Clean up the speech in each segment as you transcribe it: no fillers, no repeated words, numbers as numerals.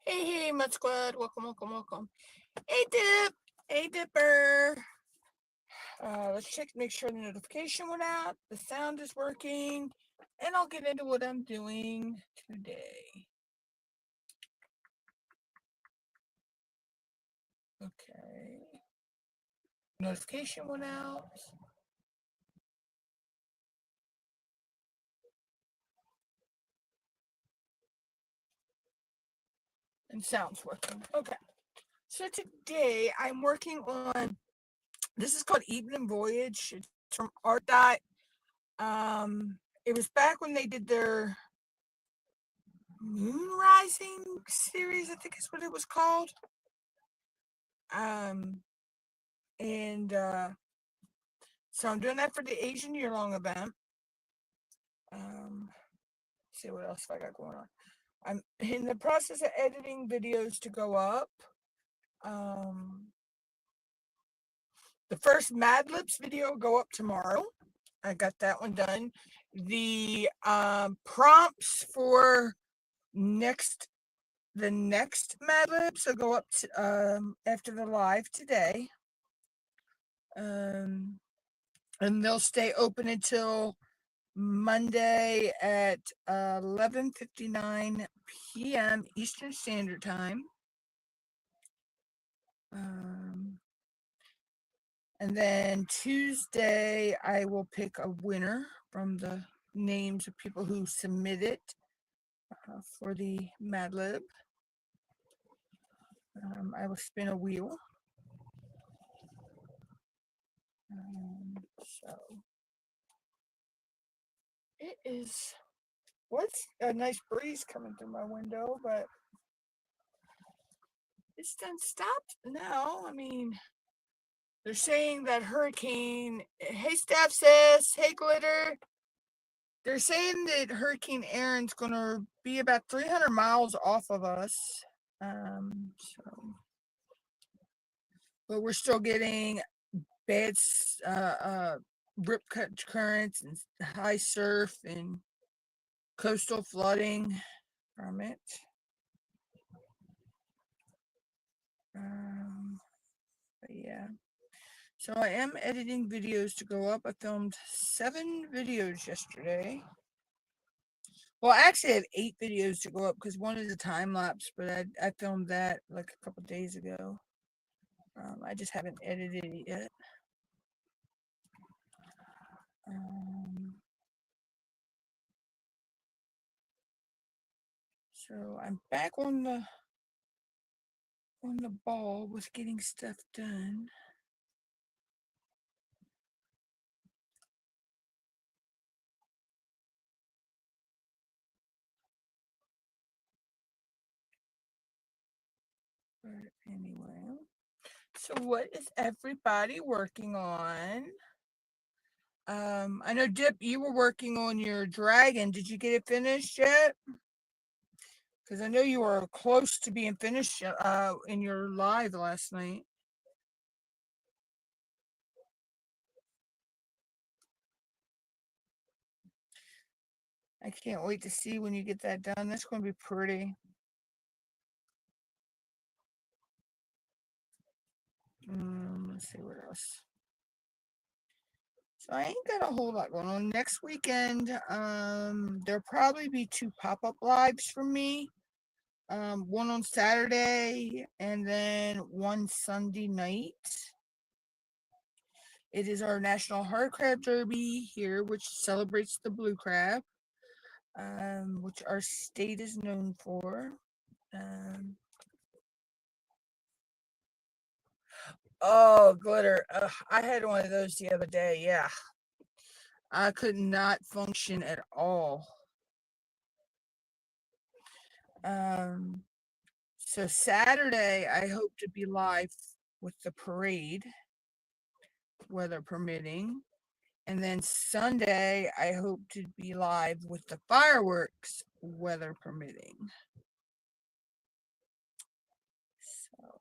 Hey, Mud Squad. Welcome. Hey, Dip. Hey, Dipper. Let's check, make sure the notification went out, the sound is working, and I'll get into what I'm doing today. Okay. Notification went out. And sound's working. Okay. So today I'm working on, this is called Evening Voyage. It's from Art Dot. It was back when they did their Moon Rising series, I think is what it was called. And so I'm doing that for the Asian Year Long event. See what else I got going on. I'm in the process of editing videos to go up. The first Mad Libs video will go up tomorrow. I got that one done. The prompts for the next Mad Libs will go up to, after the live today. And they'll stay open until Monday at 11:59 p.m. Eastern Standard Time. And then Tuesday, I will pick a winner from the names of people who submitted for the Mad Lib. I will spin a wheel. So it is, what's a nice breeze coming through my window, but it's done stopped now. I mean, they're saying that hurricane, hey Staff Sis, hey Glitter, they're saying that Hurricane Aaron's going to be about 300 miles off of us. But we're still getting bad rip cut currents and high surf and coastal flooding from it. But yeah. So I am editing videos to go up. I filmed 7 videos yesterday. Well, actually, I have 8 videos to go up because one is a time lapse, but I filmed that like a couple days ago. I just haven't edited it yet. So I'm back on the ball with getting stuff done. But anyway, so what is everybody working on? I know Dip, you were working on your dragon. Did you get it finished yet? Because I know you were close to being finished in your live last night. I can't wait to see when you get that done. That's going to be pretty. Let's see what else. So I ain't got a whole lot going on. Next weekend, there'll probably be 2 pop-up lives from me. One on Saturday and then one Sunday night. It is our National Hard Crab Derby here, which celebrates the blue crab, which our state is known for. Oh, glitter. I had one of those the other day. Yeah. I could not function at all. So Saturday, I hope to be live with the parade, weather permitting. And then Sunday, I hope to be live with the fireworks, weather permitting. So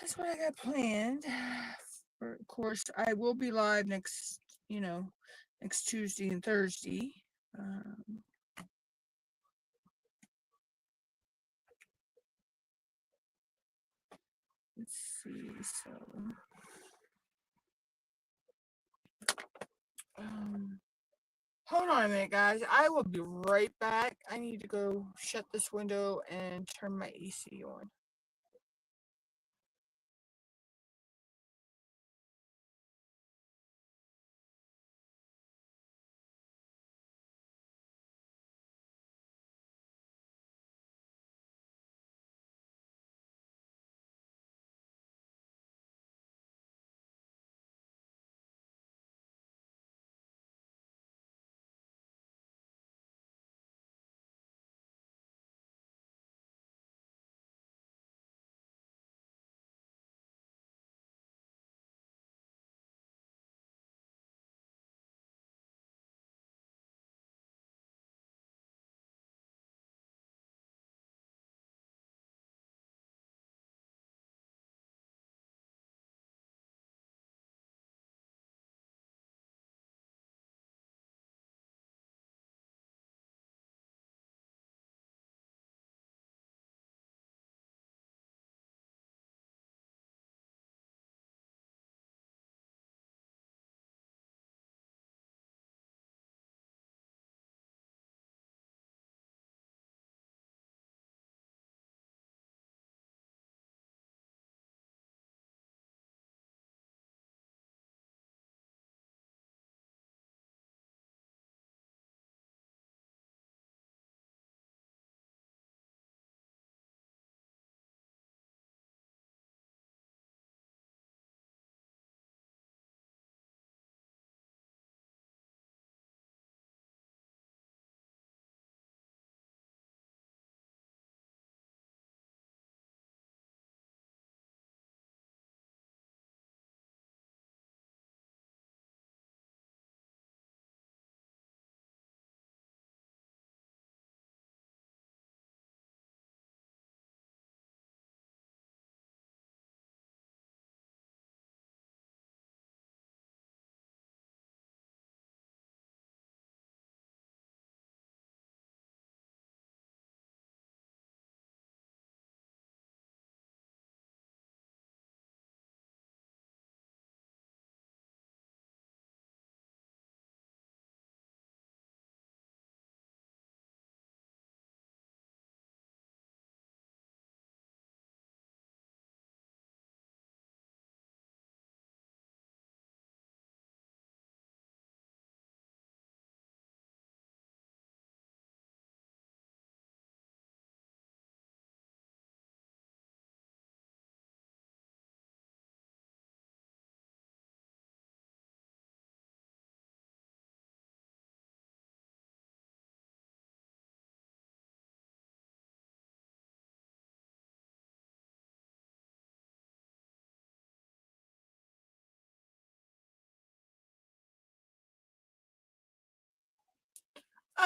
that's what I got planned. Of course, I will be live next Tuesday and Thursday. AC. So, hold on a minute, guys. I will be right back. I need to go shut this window and turn my AC on.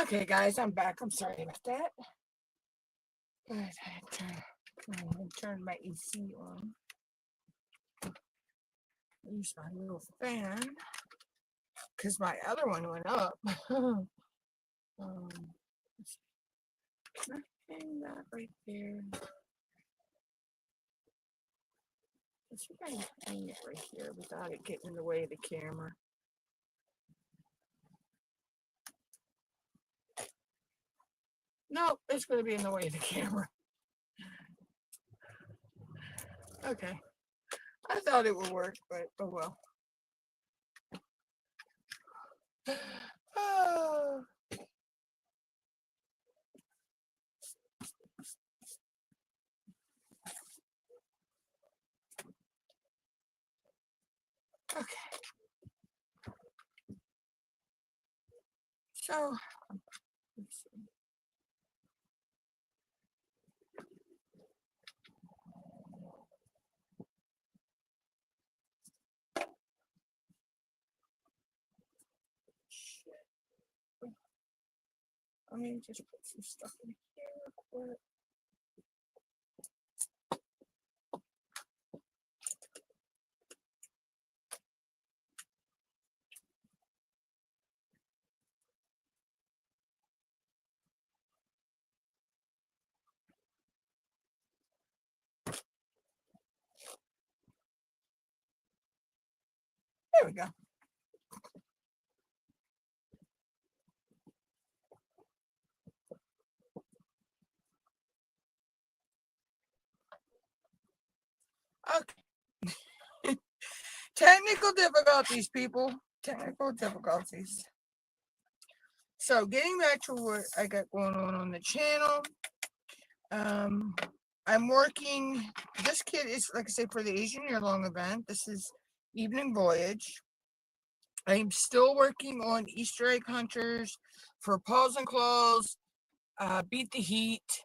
Okay, guys, I'm back. I'm sorry about that. But I had to turn my AC on. Use my little fan because my other one went up. Can I hang that right there? I think I can hang it right here without it getting in the way of the camera. Nope, it's going to be in the way of the camera. Okay. I thought it would work, but oh well. Oh. Okay. So, let's see. Let me just put some stuff in here real quick. There we go. Okay. Technical difficulties, people. Technical difficulties. So getting back to what I got going on the channel. I'm working, this kit is, like I say, for the Asian year-long event. This is Evening Voyage. I'm still working on Easter egg hunters for Paws and Claws, Beat the Heat,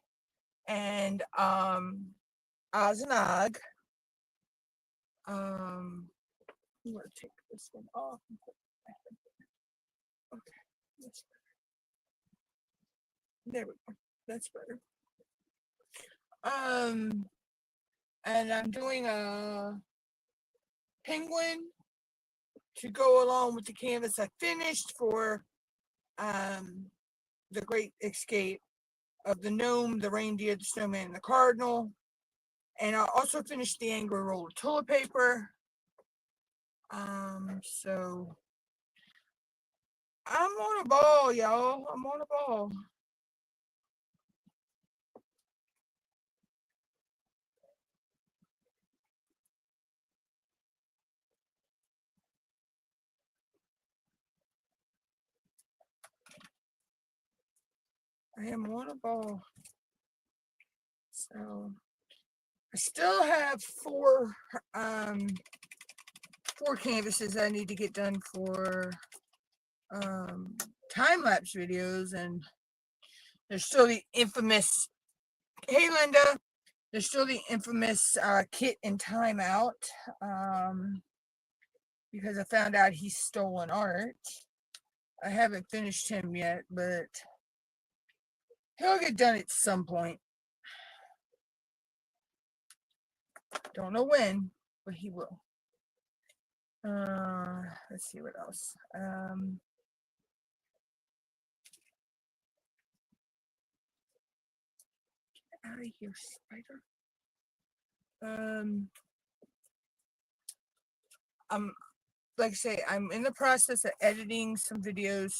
and Oz and Og. I'm going to take this one off. Okay, that's better. There we go. That's better. And I'm doing a penguin to go along with the canvas I finished for the Great Escape of the gnome, the reindeer, the snowman, and the cardinal. And I also finished the angry roll of toilet paper. So I'm on a ball, y'all. I'm on a ball. I am on a ball. So I still have four canvases I need to get done for time-lapse videos, and there's still the infamous, hey Linda, there's still the infamous Kit in timeout, because I found out he's stolen art. I haven't finished him yet, but he'll get done at some point. Don't know when, but he will. Let's see what else. Get out of here, spider. Like I say, I'm in the process of editing some videos,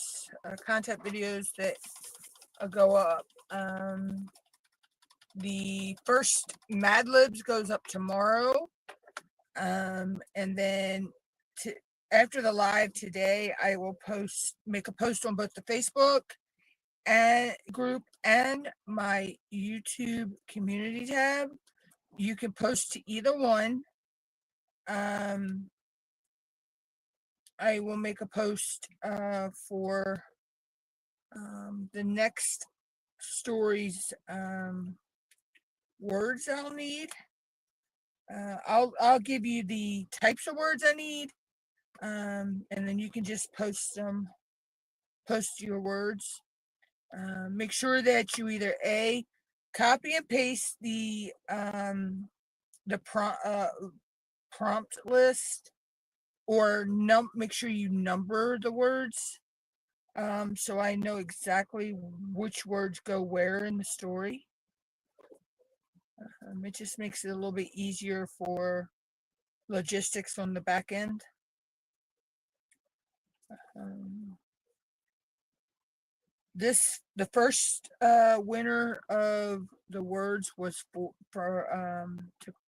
content videos that go up. The first Mad Libs goes up tomorrow. And then after the live today, I will make a post on both the Facebook and group and my YouTube community tab. You can post to either one. I will make a post for the next stories words I'll need. I'll give you the types of words I need, and then you can just post your words. Make sure that you either copy and paste the prompt list, or make sure you number the words, so I know exactly which words go where in the story. It just makes it a little bit easier for logistics on the back end. The first winner of the words was for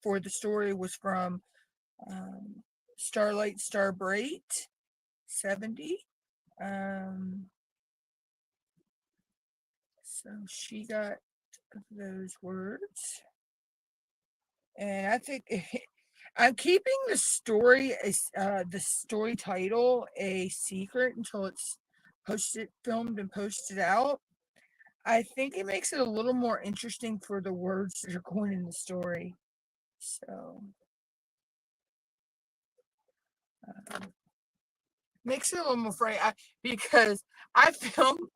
the story was from Starlight Starbright 70. So she got those words, and I think I'm keeping the story the story title a secret until it's filmed and posted out. I think it makes it a little more interesting for the words that are going in the story. So makes it a little more free, because I filmed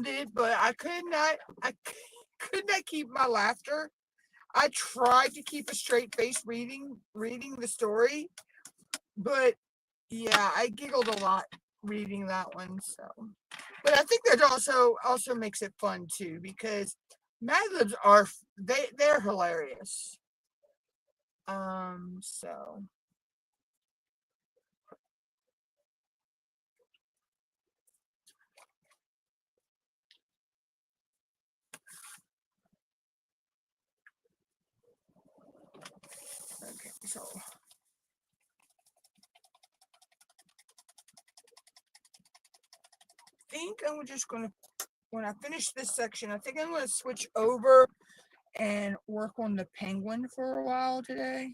it, but I could not keep my laughter. I tried to keep a straight face reading the story, but yeah, I giggled a lot reading that one. So, but I think that also makes it fun too, because Mad Libs they're hilarious. So think I'm just going to, when I finish this section, I think I'm going to switch over and work on the penguin for a while today.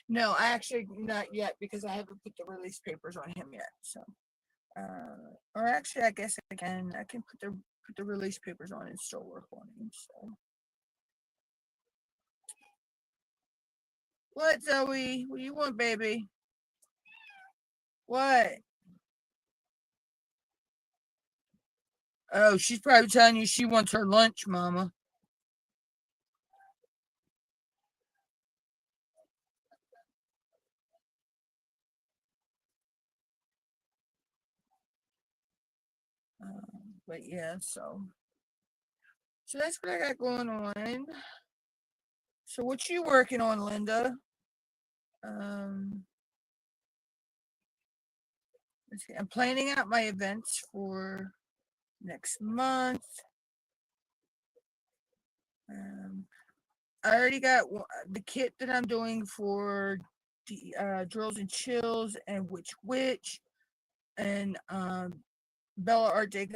No, I actually not yet because I haven't put the release papers on him yet. So, or actually, I guess I can. I can put the release papers on and still work on him. So, what, Zoe? What do you want, baby? What? Oh, she's probably telling you she wants her lunch, Mama. But yeah, so that's what I got going on. So what you working on, Linda? Let's see. I'm planning out my events for next month. I already got the kit that I'm doing for the drills and chills and witch and Bella Art Day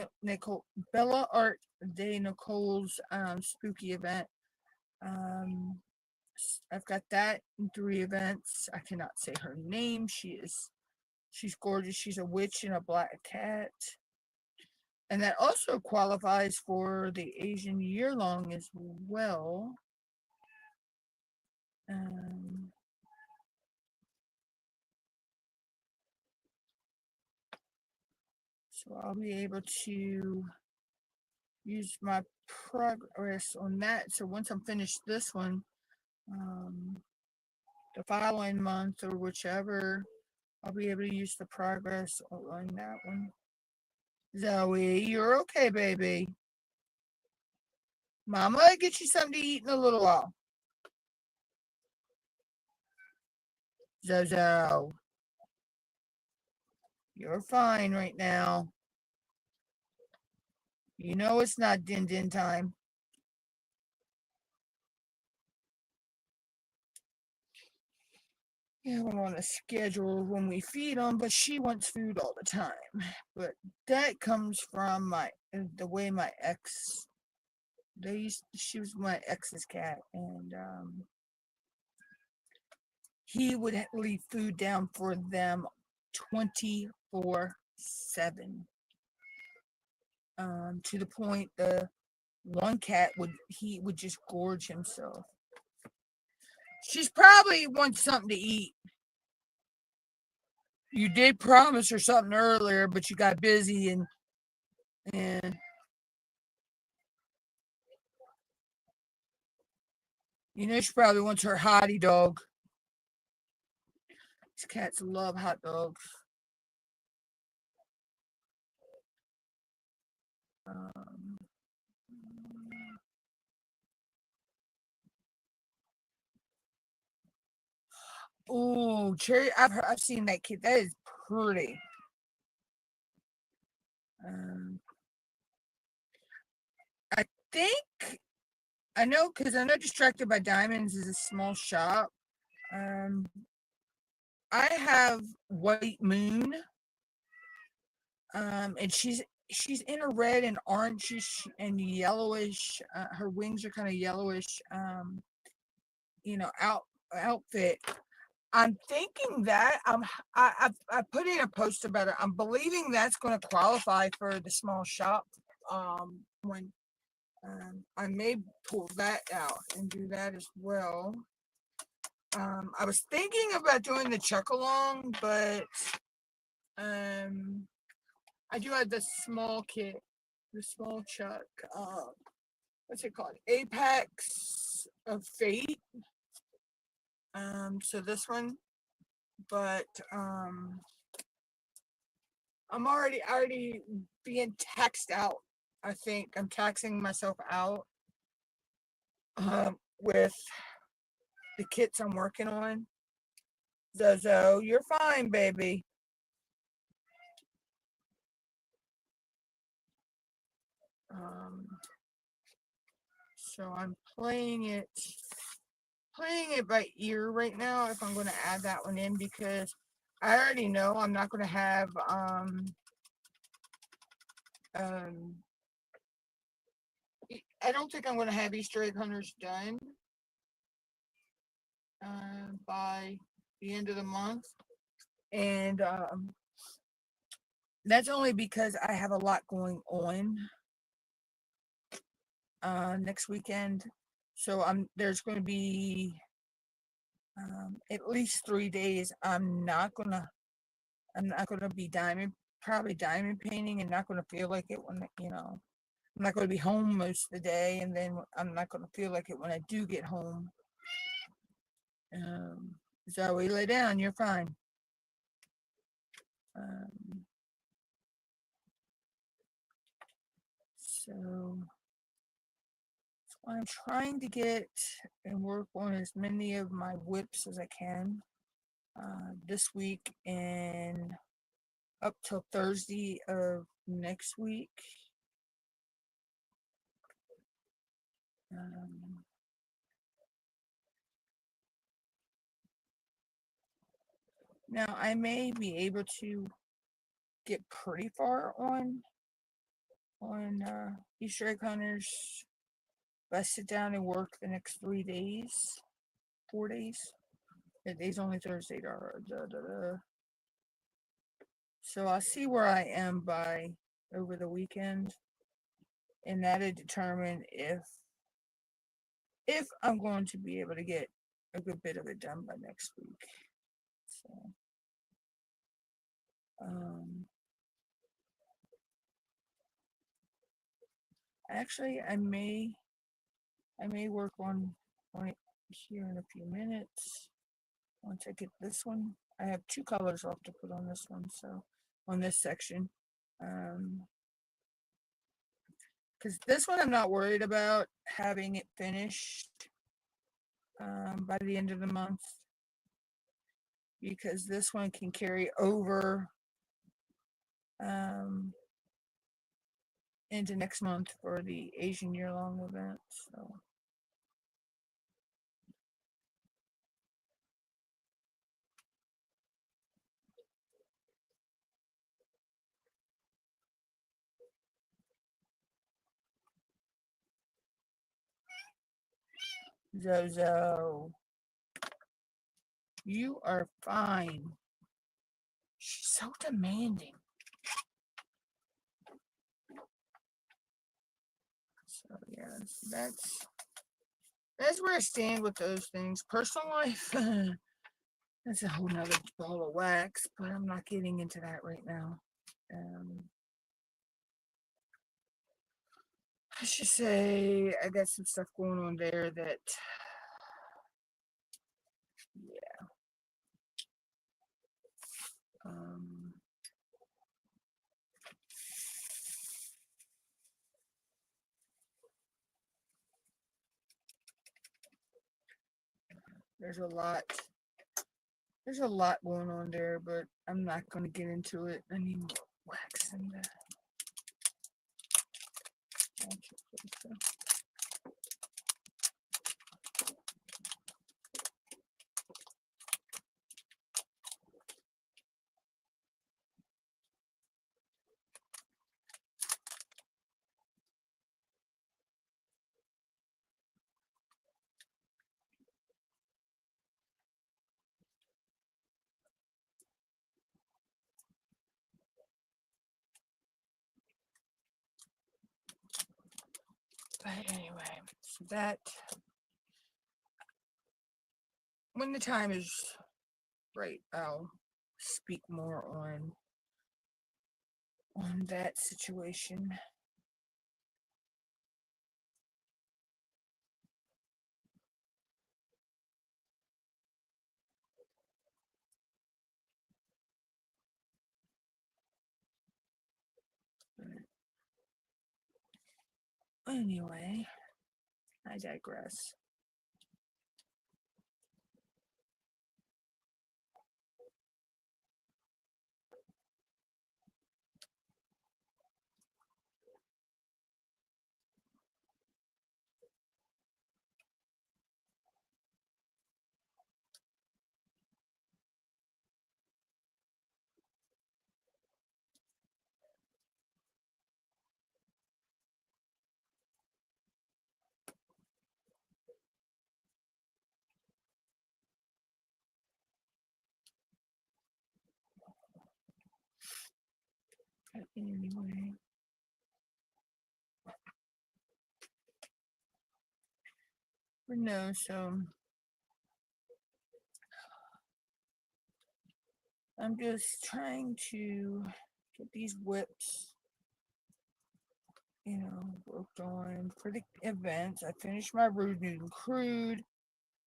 Nicole's spooky event. I've got that in 3 events. I cannot say her name. She's gorgeous. She's a witch in a black cat. And that also qualifies for the Asian year-long as well. So I'll be able to use my progress on that. So once I'm finished this one, the following month or whichever, I'll be able to use the progress on that one. Zoe, you're okay, baby. Mama, get you something to eat in a little while. Zozo, you're fine right now. You know it's not din time. Yeah, we're on a schedule when we feed them, but she wants food all the time. But that comes from the way my ex, she was my ex's cat, and he would leave food down for them 24/7. To the point the one cat would just gorge himself. She's probably wants something to eat. You did promise her something earlier, but you got busy and you know she probably wants her hottie dog. These cats love hot dogs. Oh, cherry! I've seen that kid. That is pretty. I think I know because I know Distracted by Diamonds is a small shop. I have White Moon. And she's in a red and orangish and yellowish. Her wings are kind of yellowish. Outfit. I'm thinking that I put in a post about it. I'm believing that's going to qualify for the small shop. When I may pull that out and do that as well. I was thinking about doing the chuck along, but I do have the small kit, the small chuck. What's it called? Apex of Fate. So this one, but I'm already being taxed out. I think I'm taxing myself out with the kits I'm working on. Zozo, you're fine, baby. So I'm playing it by ear right now if I'm going to add that one in because I already know I'm not going to have Um, I don't think I'm going to have Easter egg hunters done by the end of the month. And that's only because I have a lot going on next weekend. So there's going to be at least 3 days I'm not gonna be probably diamond painting, and not gonna feel like it when I'm not gonna be home most of the day, and then I'm not gonna feel like it when I do get home. Zoe, lay down, you're fine. So I'm trying to get and work on as many of my WIPs as I can this week and up till Thursday of next week. Now I may be able to get pretty far on Easter egg hunters if I sit down and work the next 3 days, 4 days. Today's only Thursday. So I'll see where I am by over the weekend, and that'll determine if I'm going to be able to get a good bit of it done by next week. So actually I may work on it here in a few minutes. Once I get this one, I have 2 colors left to put on this one, so on this section. Because this one I'm not worried about having it finished by the end of the month, because this one can carry over into next month for the Asian year-long event. So Zozo, you are fine. She's so demanding. So yeah, that's where I stand with those things. Personal life, that's a whole nother ball of wax, but I'm not getting into that right now. I should say I got some stuff going on there that, yeah. There's a lot going on there, but I'm not going to get into it. I need more wax in there. But anyway, so that, when the time is right, I'll speak more on that situation. Anyway, I digress. But anyway. But no, so I'm just trying to get these WIPs, worked on for the events. I finished my Rude, Nude, and Crude.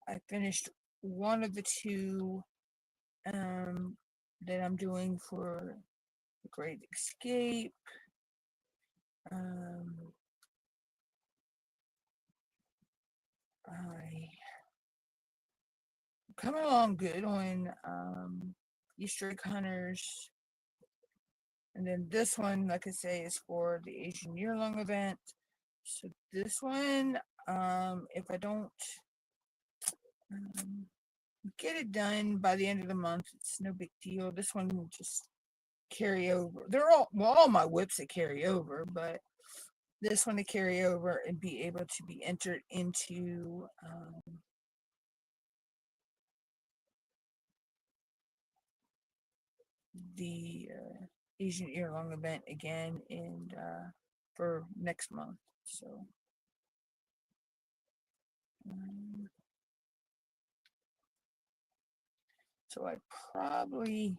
I finished one of the two that I'm doing for the Great Escape. I'm coming along good on Easter egg hunters. And then this one, like I say, is for the Asian year-long event. So this one, if I don't get it done by the end of the month, it's no big deal. This one will just carry over. They're all my WIPs that carry over, but this one to carry over and be able to be entered into the Asian year-long event again and for next month. So I probably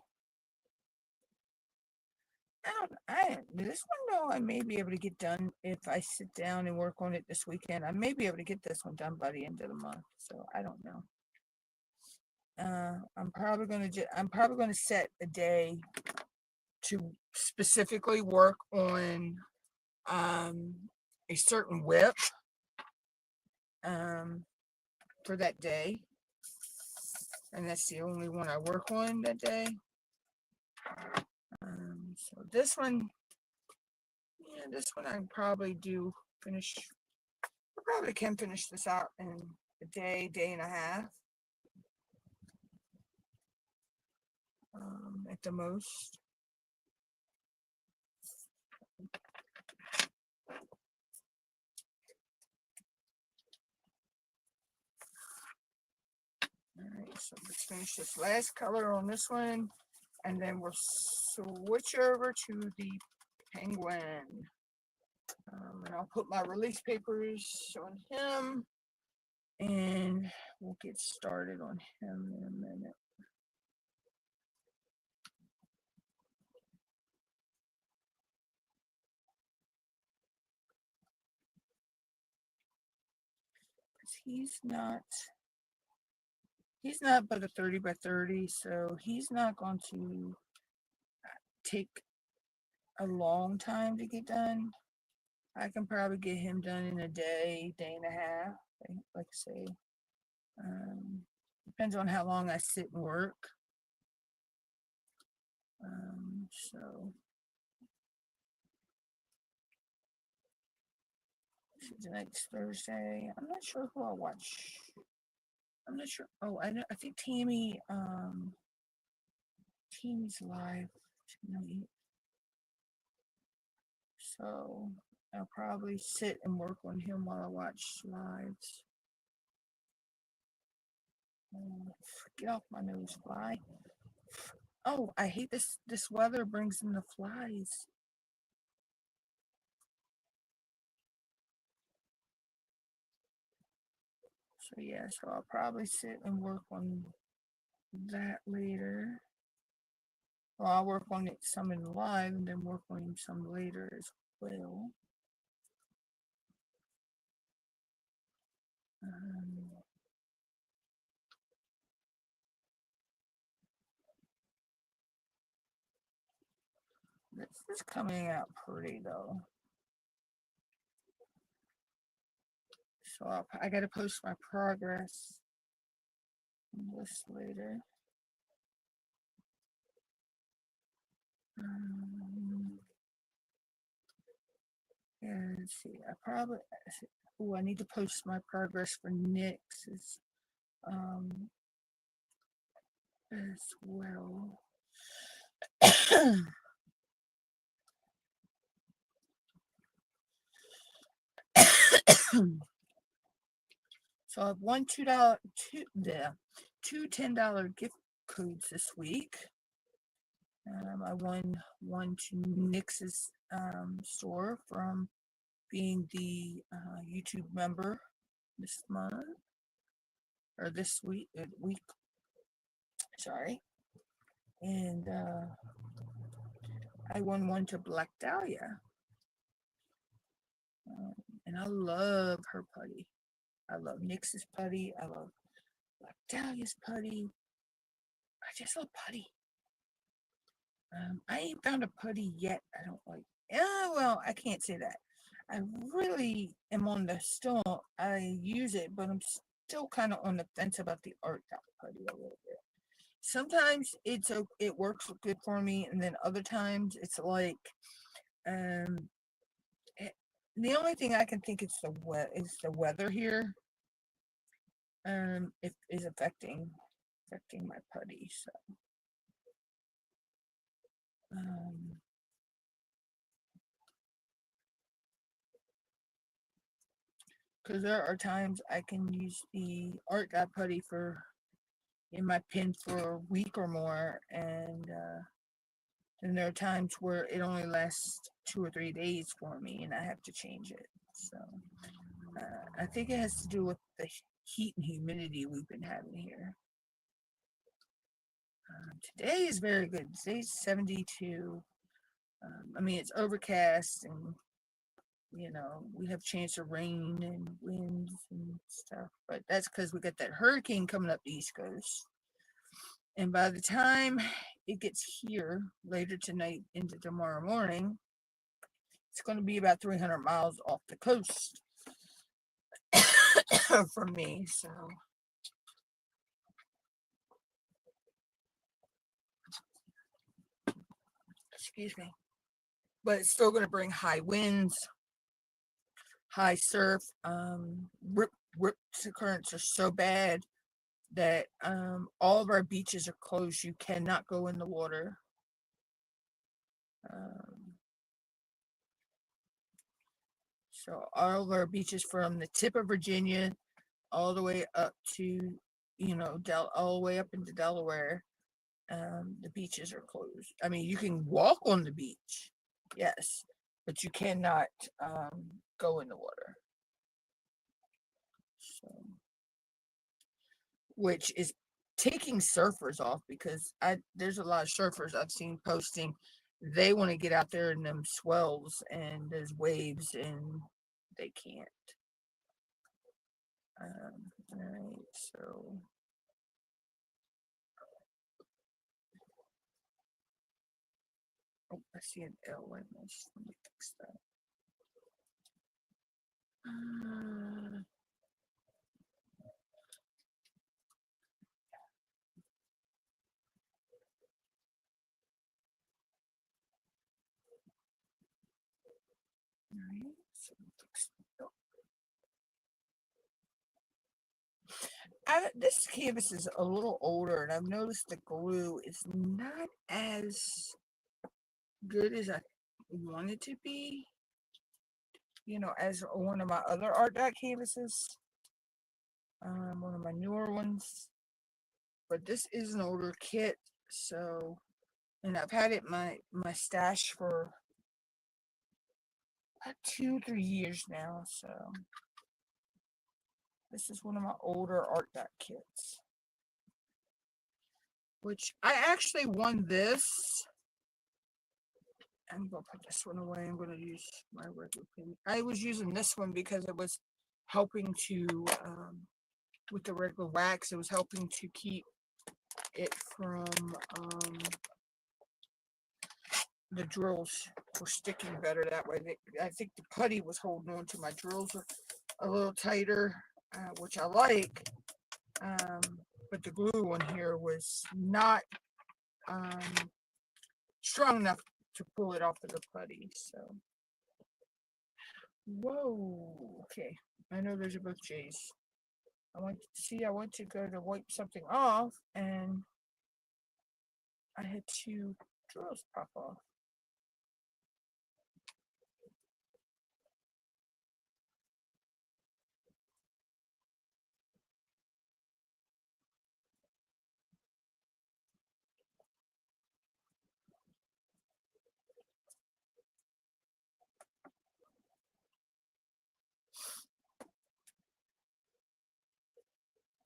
this one though I may be able to get done if I sit down and work on it this weekend. I may be able to get this one done by the end of the month. So I don't know. I'm probably gonna set a day to specifically work on a certain WIP for that day, and that's the only one I work on that day. So this one, I can probably finish. I probably can finish this out in a day and a half, at the most. Alright, so let's finish this last color on this one, and then we'll switch over to the penguin. And I'll put my release papers on him, and we'll get started on him in a minute. He's not but a 30 by 30, so he's not going to take a long time to get done. I can probably get him done in a day and a half, like I say. Depends on how long I sit and work. So tonight's Thursday. I'm not sure who I'll watch. I'm not sure. Oh, I think Tammy's live tonight. So I'll probably sit and work on him while I watch lives. Get off my nose, fly. Oh, I hate this. This weather brings in the flies. So yeah, so I'll probably sit and work on that later. Well, I'll work on it some in live and then work on some later as well. This is coming out pretty though. So I got to post my progress on this later. Yeah, let's see. I need to post my progress for Nick's as well. So I've won two $10 gift codes this week. I won one to Nix's store from being the YouTube member this month, or this week, sorry. And I won one to Black Dahlia. And I love her putty. I love Nix's putty. I love Black Dahlia's putty. I just love putty. I ain't found a putty yet I don't like. Yeah, well, I can't say that. I really am on the still. I use it, but I'm still kind of on the fence about the art dot putty a little bit. Sometimes it works good for me, and then other times it's like, um, the only thing I can think is the weather here. It is affecting my putty. So, because there are times I can use the art dot putty in my pen for a week or more, and then there are times where it only lasts 2 or 3 days for me, and I have to change it. So I think it has to do with the heat and humidity we've been having here. Today is very good. Today's 72. I mean, it's overcast, and we have chance of rain and winds and stuff, but that's because we got that hurricane coming up the East Coast. And by the time it gets here later tonight into tomorrow morning, it's going to be about 300 miles off the coast from me. So, excuse me. But it's still going to bring high winds, high surf. Rip currents are so bad that all of our beaches are closed. You cannot go in the water. So all of our beaches from the tip of Virginia all the way up to, all the way up into Delaware, the beaches are closed. I mean, you can walk on the beach, yes, but you cannot go in the water. So, which is taking surfers off, because there's a lot of surfers I've seen posting. They want to get out there in them swells and those waves, and they can't. All right, so I see an L in this. Let me fix that. This canvas is a little older, and I've noticed the glue is not as good as I want it to be. As one of my other art dot canvases, one of my newer ones. But this is an older kit, so, and I've had it in my stash for about 2-3 years now. So this is one of my older art dot kits, which I actually won this. I'm going to put this one away. I'm going to use my regular pen. I was using this one because it was helping to, with the regular wax, it was helping to keep it from, the drills were sticking better that way. I think the putty was holding on to my drills a little tighter, which I like. But the glue on here was not strong enough to pull it off of the putty. So, whoa, okay. I know those are both J's. I want to go to wipe something off, and I had 2 drills pop off.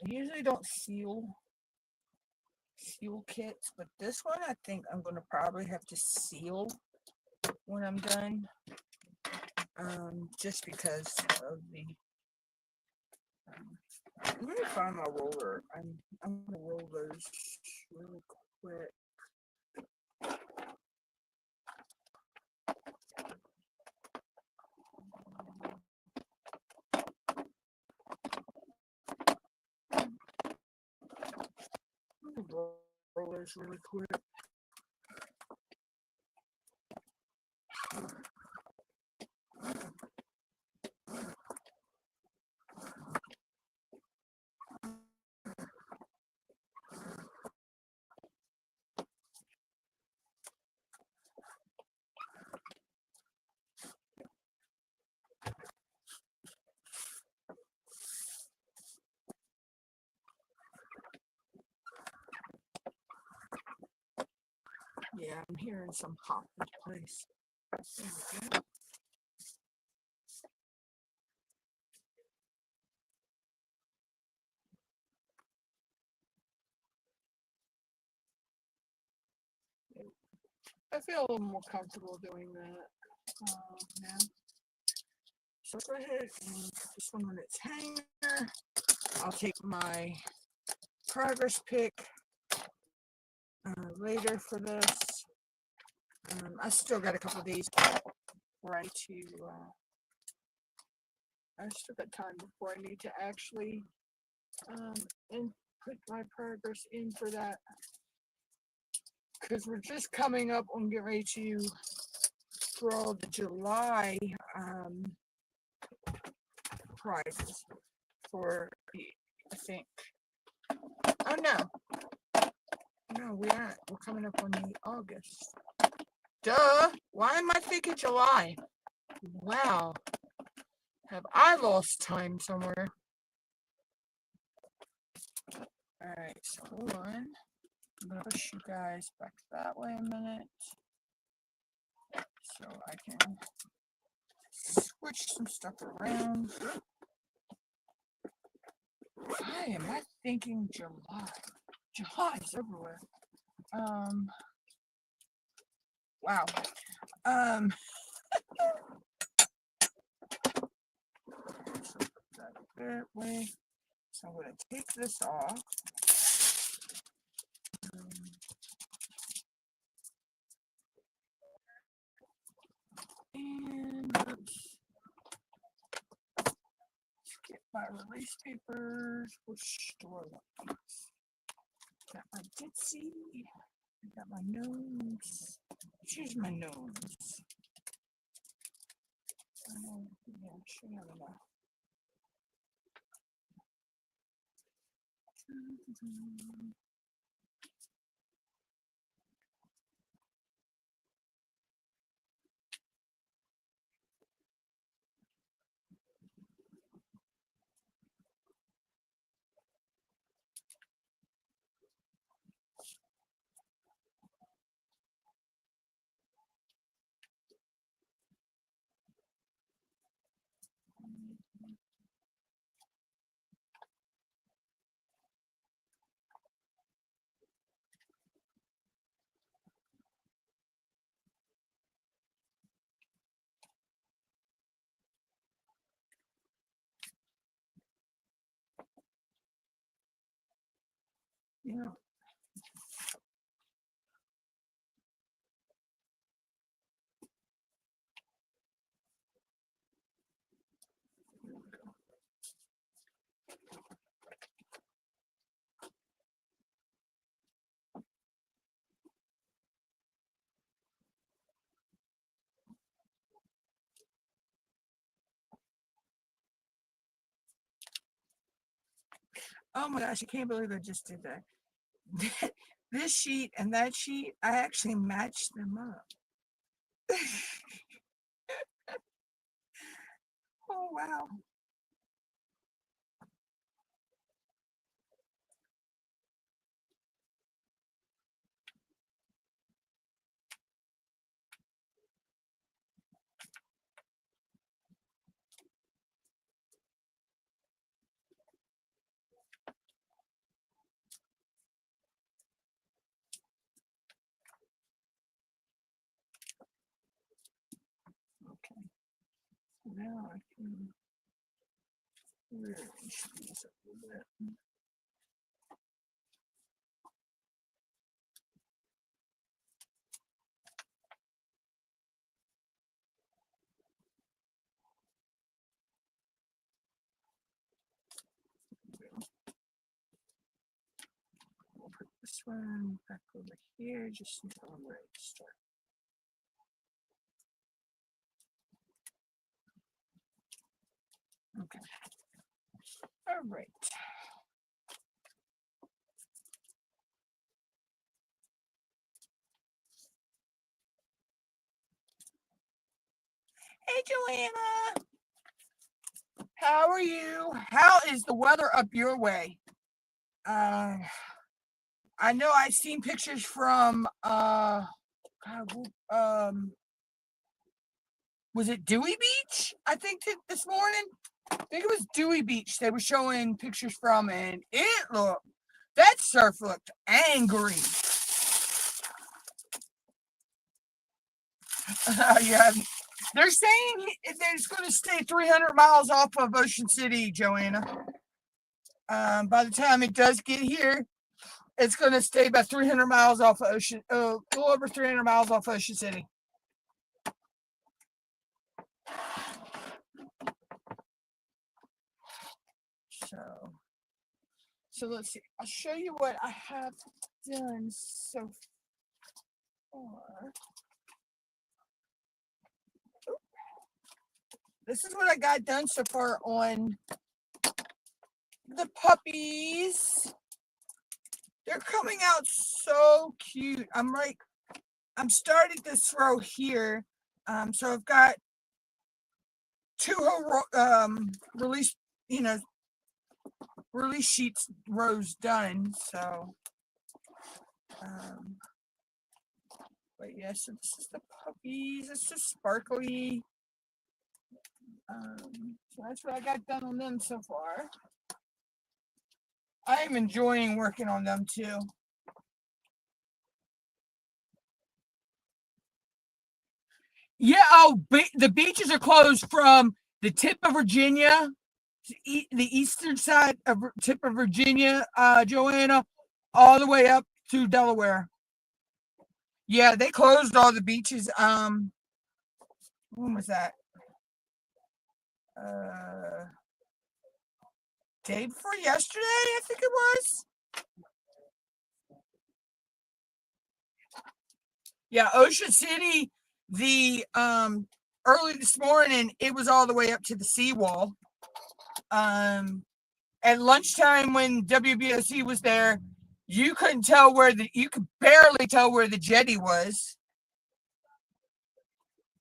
I usually don't seal kits, but this one I think I'm going to probably have to seal when I'm done, just because of the let me find my roller. I'm gonna roll those really quick. Roll those really quick. Yeah, I'm hearing some pop in place. There we go. I feel a little more comfortable doing that now. So go ahead and put this one on its hanger. I'll take my progress pick later for this. I still got a couple of days right to. I still got time before I need to actually put my progress in for that, because we're just coming up on getting ready to draw the July prizes for I think. Oh no, we aren't. We're coming up on the August. Duh! Why am I thinking July? Wow. Have I lost time somewhere? Alright, so hold on. I'm gonna push you guys back that way a minute, so I can switch some stuff around. Why am I thinking July? July's everywhere. Wow. So put that that way. So I'm gonna take this off. And let's get my release papers. Which store ones? Got my Ditsy. I got my nose. Choose my nose. Yeah, I should have enough. Yeah. Oh my gosh, I can't believe I just did that. This sheet and that sheet, I actually matched them up. Oh wow. now I can rearrange these a little bit. We'll put this one back over here just until I'm ready to start. Okay. All right. Hey, Joanna. How are you? How is the weather up your way? I know I've seen pictures from was it Dewey Beach? I think this morning. I think it was Dewey Beach. They were showing pictures from, and that surf looked angry. Yeah, they're saying it's going to stay 300 miles off of Ocean City, Joanna. By the time it does get here, it's going to stay about 300 miles off of Ocean, a little over 300 miles off Ocean City. So let's see. I'll show you what I have done so far. This is what I got done so far on the puppies. They're coming out so cute. I'm starting to throw here. So I've got 2 release, release sheets rows done. So, but yeah, so this is the puppies. It's just sparkly. So that's what I got done on them so far. I am enjoying working on them too. Yeah, the beaches are closed from the tip of Virginia, the eastern side of tip of Virginia, Joanna, all the way up to Delaware. Yeah, they closed all the beaches. When was that? Day before yesterday, I think it was. Yeah, Ocean City, the early this morning, it was all the way up to the seawall. At lunchtime when WBOC was there, you could barely tell where the jetty was.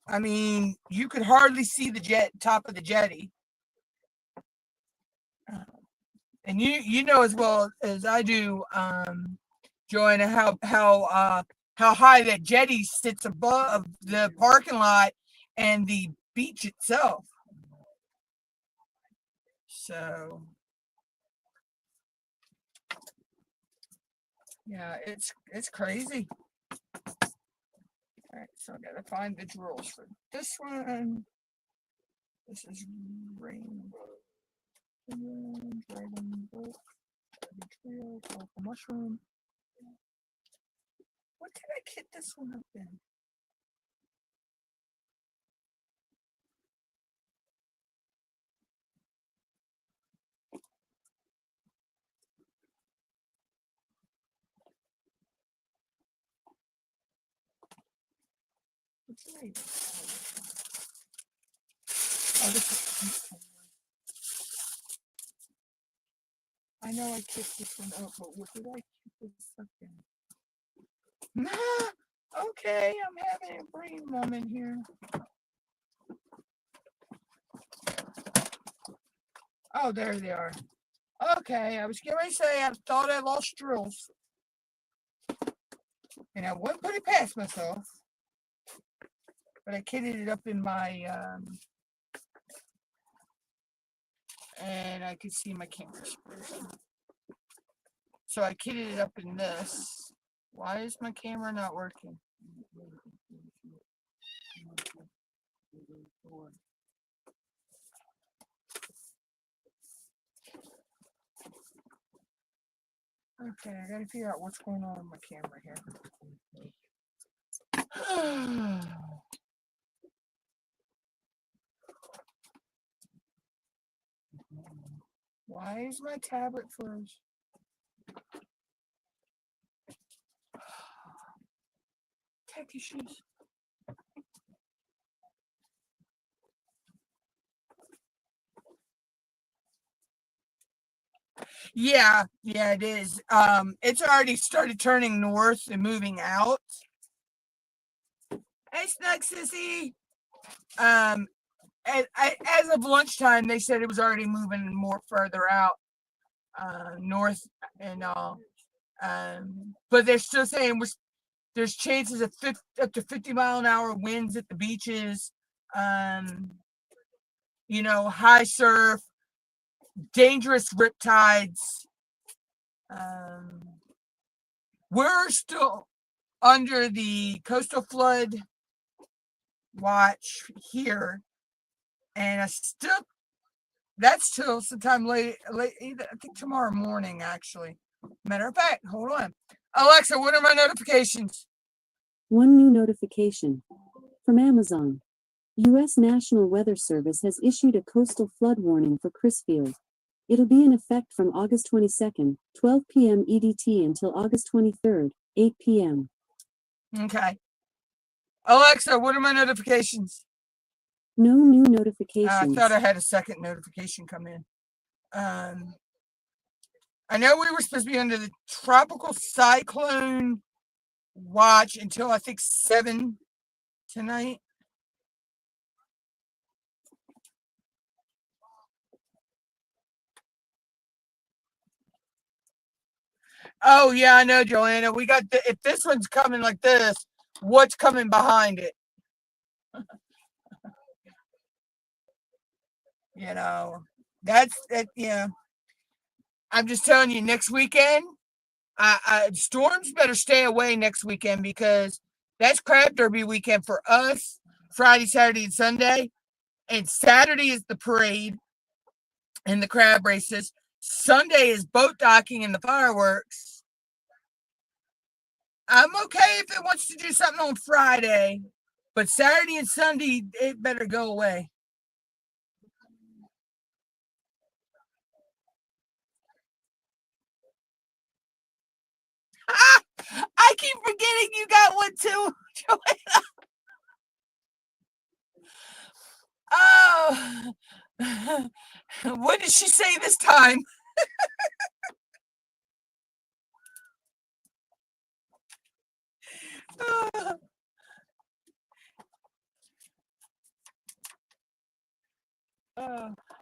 I mean, you could hardly see the top of the jetty. And you know as well as I do, Joanna, how high that jetty sits above the parking lot and the beach itself. So yeah, it's crazy. All right, so I gotta find the drills for this one. This is rainbow. Dragon book. Trio, purple mushroom. What did I kit this one up in? Oh, this is. I know I kicked this one up, but what did I kick this up in? Okay, I'm having a brain moment here. Oh, there they are. Okay, I was getting ready to say I thought I lost drills. And I wouldn't put it past myself. But I kitted it up in my and I could see my camera screen. So I kitted it up in this. Why is my camera not working? Okay, I gotta figure out what's going on with my camera here. Why is my tablet froze? Tech issues. Yeah, it is. It's already started turning north and moving out. Hey, Snug Sissy. As of lunchtime, they said it was already moving more further out, north and all. But they're still saying there's chances of up to 50-mile-an-hour winds at the beaches. High surf, dangerous riptides. We're still under the coastal flood watch here, and that's till sometime late, I think tomorrow morning, actually. Matter of fact, hold on. Alexa, what are my notifications? One new notification from Amazon. U.S. National Weather Service has issued a coastal flood warning for Crisfield. It'll be in effect from August 22nd, 12 p.m. EDT until August 23rd, 8 p.m. Okay. Alexa, what are my notifications? No new notifications. I thought I had a second notification come in. I know we were supposed to be under the tropical cyclone watch until I think 7 tonight. Oh yeah, I know, Joanna. We got if this one's coming like this, what's coming behind it? That's that. Yeah, I'm just telling you. Next weekend, storms better stay away next weekend because that's crab derby weekend for us. Friday, Saturday, and Sunday, and Saturday is the parade and the crab races. Sunday is boat docking and the fireworks. I'm okay if it wants to do something on Friday, but Saturday and Sunday, it better go away. I keep forgetting you got one too, Joanna. Oh, what did she say this time?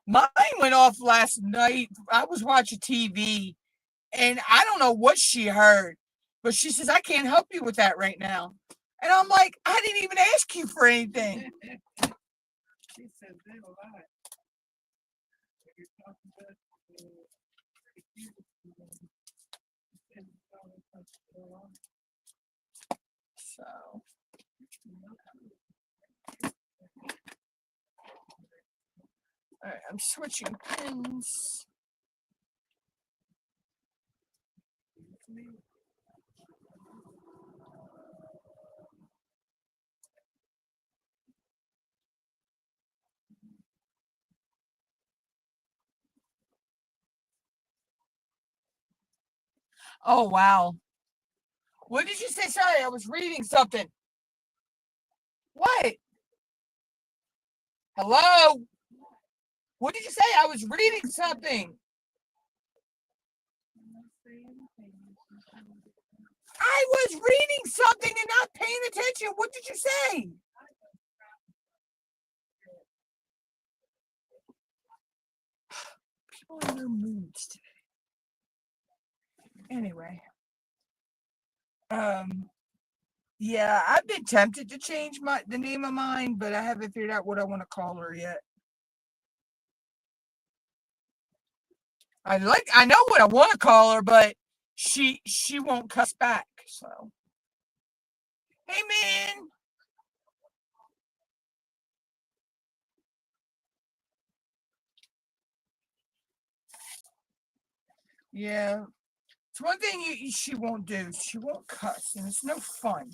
Mine went off last night. I was watching TV, and I don't know what she heard, but she says, I can't help you with that right now. And I'm like, I didn't even ask you for anything. She said that a lot. So, all right, I'm switching pins. Oh, wow. What did you say? Sorry, I was reading something. What? Hello? What did you say? I was reading something. I was reading something and not paying attention. What did you say? People in their moods today. Anyway. Yeah, I've been tempted to change the name of mine, but I haven't figured out what I want to call her yet. I know what I want to call her, but she won't cuss back. So, hey man. Yeah. It's one thing she won't do. She won't cuss, and it's no fun.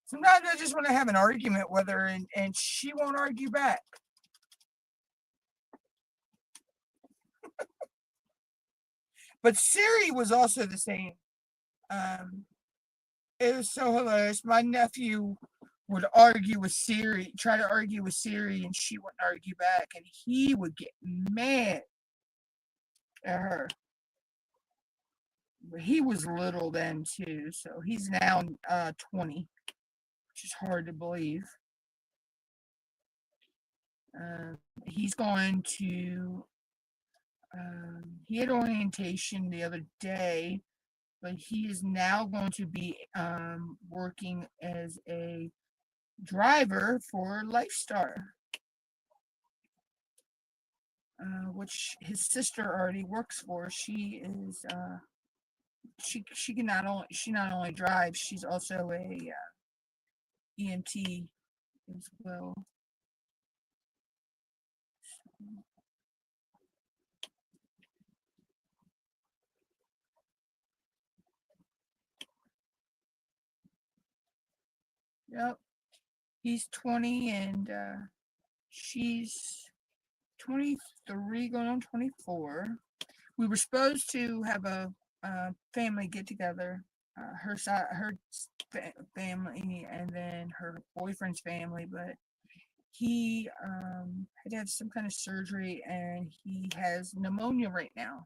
Sometimes I just want to have an argument with her, and she won't argue back. But Siri was also the same. It was so hilarious. My nephew would argue with Siri, try to argue with Siri, and she wouldn't argue back, and he would get mad at her. But he was little then too, so he's now 20, which is hard to believe. He's going to. He had orientation the other day, but he is now going to be working as a driver for Lifestar, which his sister already works for. She is she not only drives, she's also a EMT as well. Yep, he's 20 and she's 23, going on 24. We were supposed to have a family get together, her side, her family, and then her boyfriend's family, but he had to have some kind of surgery, and he has pneumonia right now.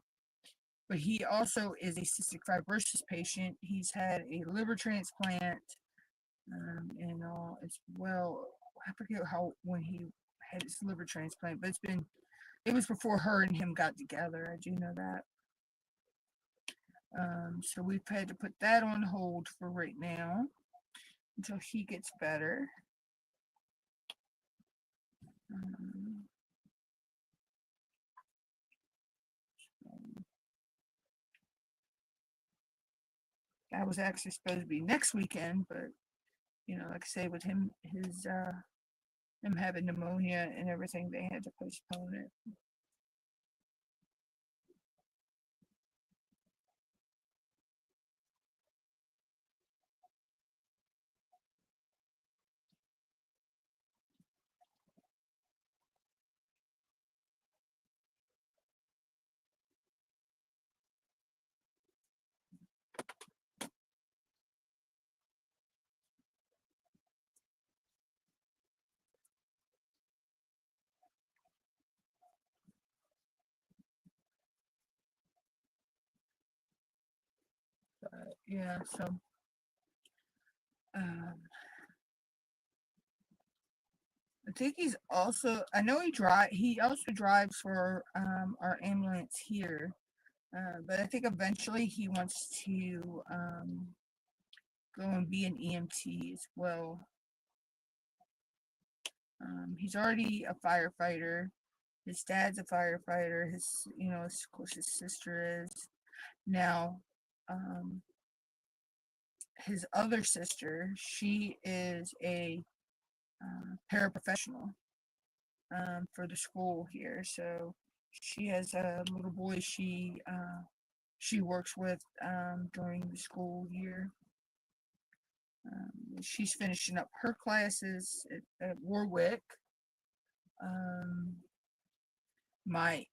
But he also is a cystic fibrosis patient. He's had a liver transplant, and all as well. I forget when he had his liver transplant, but it was before her and him got together. I do know that. So we've had to put that on hold for right now until he gets better. That was actually supposed to be next weekend, but like I say, with him having pneumonia and everything, they had to postpone it. Yeah, so I think I know he also drives for our ambulance here, but I think eventually he wants to go and be an EMT as well. He's already a firefighter. His dad's a firefighter. Of course, his sister is. Now, his other sister, she is a paraprofessional for the school here. So she has a little boy she works with during the school year. She's finishing up her classes at Warwick. My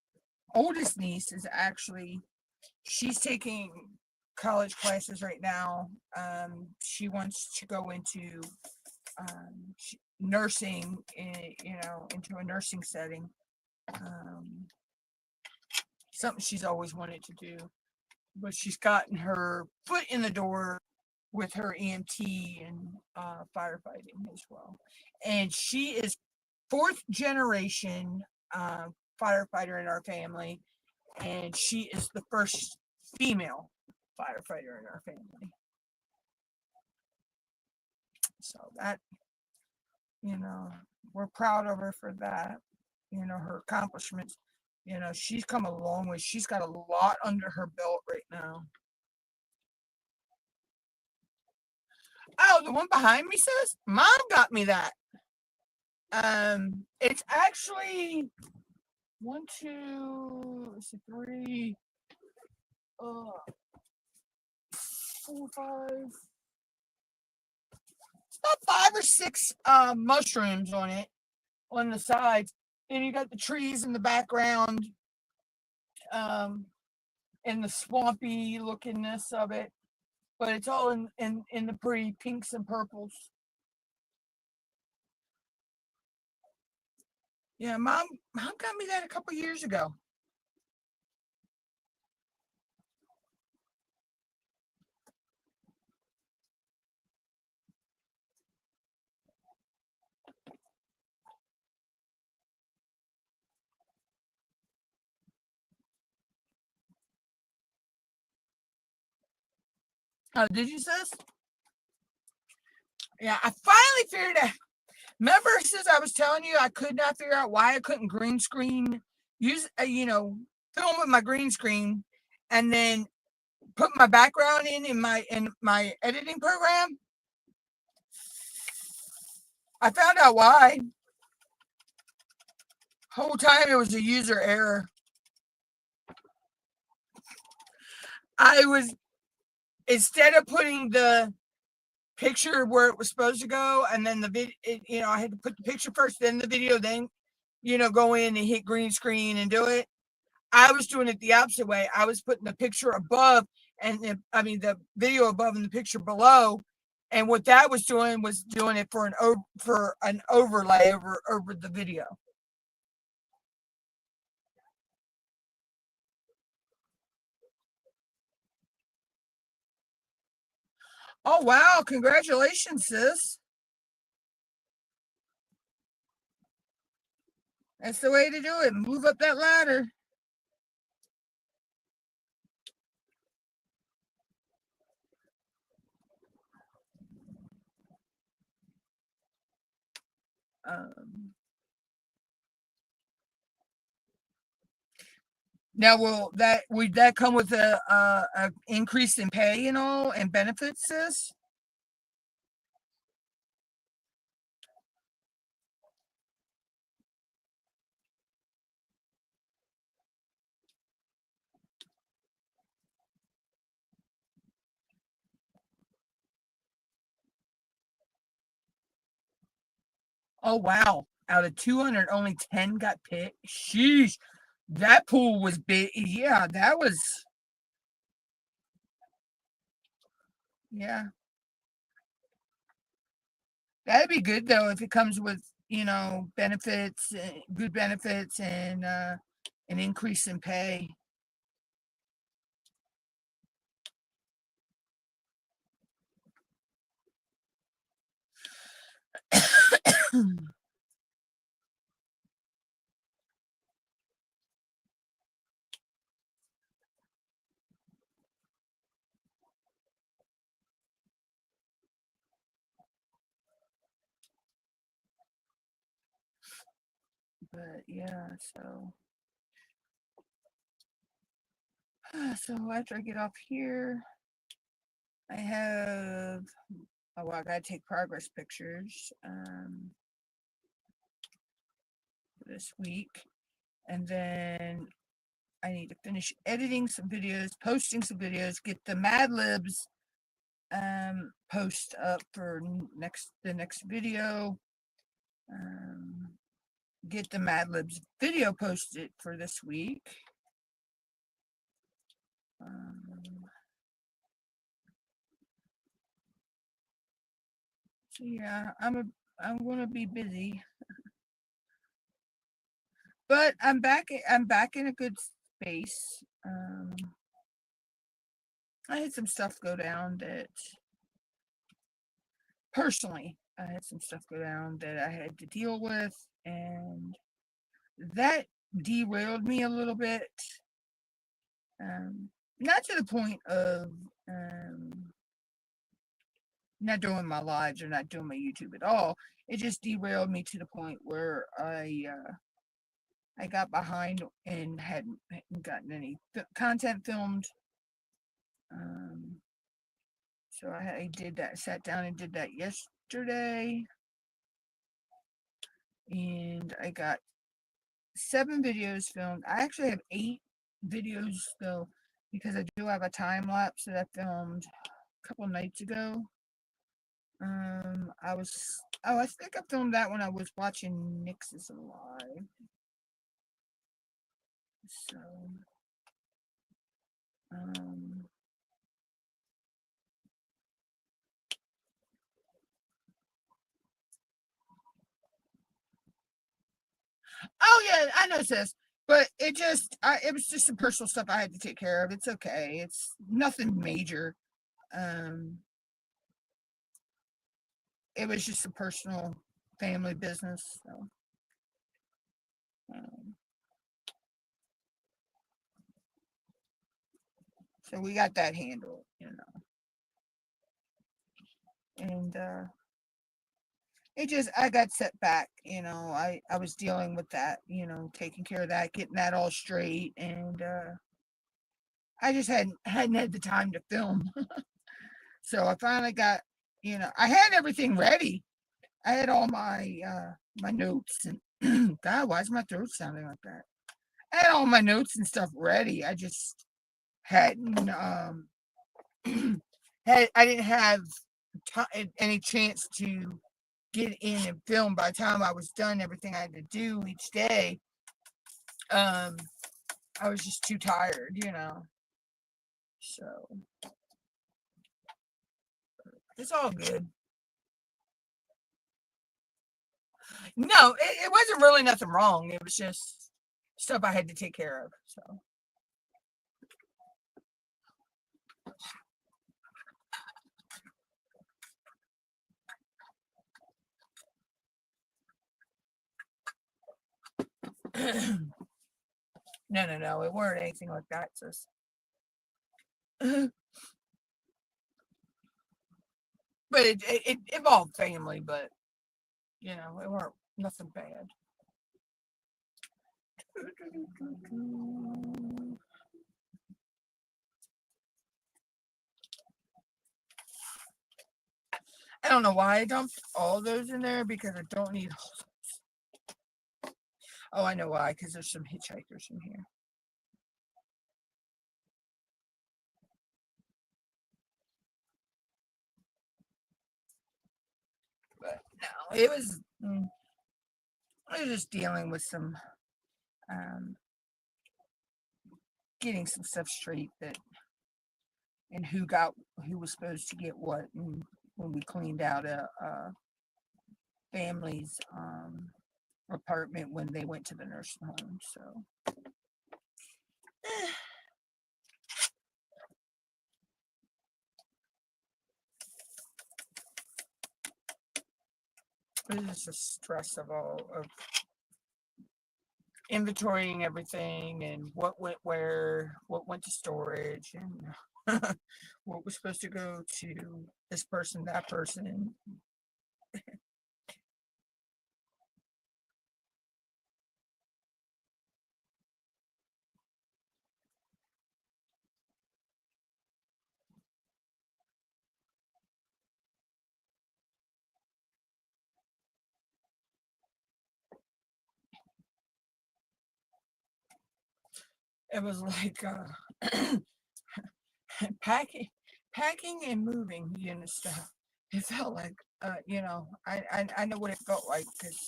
oldest niece is she's taking college classes right now. She wants to go into nursing, into a nursing setting. Something she's always wanted to do, but she's gotten her foot in the door with her EMT and firefighting as well. And she is fourth generation firefighter in our family, and she is the first female firefighter in our family. So that, we're proud of her for that. Her accomplishments. She's come a long way. She's got a lot under her belt right now. Oh, the one behind me says, Mom got me that. It's actually 1, 2, let's see, 3, 4, 5. It's about 5 or 6 mushrooms on it, on the sides. And you got the trees in the background, and the swampy lookingness of it. But it's all in the pretty pinks and purples. Yeah, mom got me that a couple years ago. Oh, did you, sis? Yeah, I finally figured out. Remember, sis, I was telling you I could not figure out why I couldn't green screen, use, film with my green screen, and then put my background in my editing program. I found out why. Whole time it was a user error. I was, instead of putting the picture where it was supposed to go, and then the video, I had to put the picture first, then the video, then go in and hit green screen and do it. I was doing it the opposite way. I was putting the picture above, and the video above and the picture below, and what that was doing it for an overlay over the video. Oh wow! Congratulations, sis. That's the way to do it. Move up that ladder. Now, would that come with a increase in pay and all and benefits, sis? Oh wow! Out of 200, only 10 got picked. Sheesh, that pool was big. Yeah, that was. Yeah, that'd be good though if it comes with benefits, good benefits, and an increase in pay. But yeah, so after I get off here, I have. Oh, well, I gotta take progress pictures this week, and then I need to finish editing some videos, posting some videos, get the Mad Libs post up for the next video. Get the Mad Libs video posted for this week. So yeah, I'm gonna be busy, but I'm back in a good space. I had some stuff go down that personally, I had some stuff go down that I had to deal with, and that derailed me a little bit. Not to the point of not doing my lives or not doing my YouTube at all. It just derailed me to the point where I got behind and hadn't gotten any content filmed. So I did that, sat down and did that yesterday, and I got 7 videos filmed. I actually have 8 videos though, because I do have a time lapse that I filmed a couple nights ago. I think I filmed that when I was watching Nix's live. So, oh yeah, I know, sis. But it was just some personal stuff I had to take care of. It's okay. It's nothing major. Um, it was just a personal family business. Um, so we got that handled, and I got set back, I was dealing with that, taking care of that, getting that all straight, and I just hadn't had the time to film. So I finally got, I had everything ready. I had all my notes, and God, why is my throat sounding like that? I had all my notes and stuff ready. I just hadn't I didn't have any chance to get in and film. By the time I was done everything I had to do each day, I was just too tired, so it's all good. No, it wasn't really nothing wrong. It was just stuff I had to take care of. So no, it weren't anything like that, sis. But it involved family, but it weren't nothing bad. I don't know why I dumped all those in there, because I don't need all those. Oh, I know why, because there's some hitchhikers in here. But no, I was just dealing with some getting some stuff straight, and who was supposed to get what, and when we cleaned out a family's apartment when they went to the nursing home. So it was just a stress of inventorying everything, and what went where, what went to storage, and what was supposed to go to this person, that person. It was like packing packing and moving, stuff. It felt like, I know what it felt like, because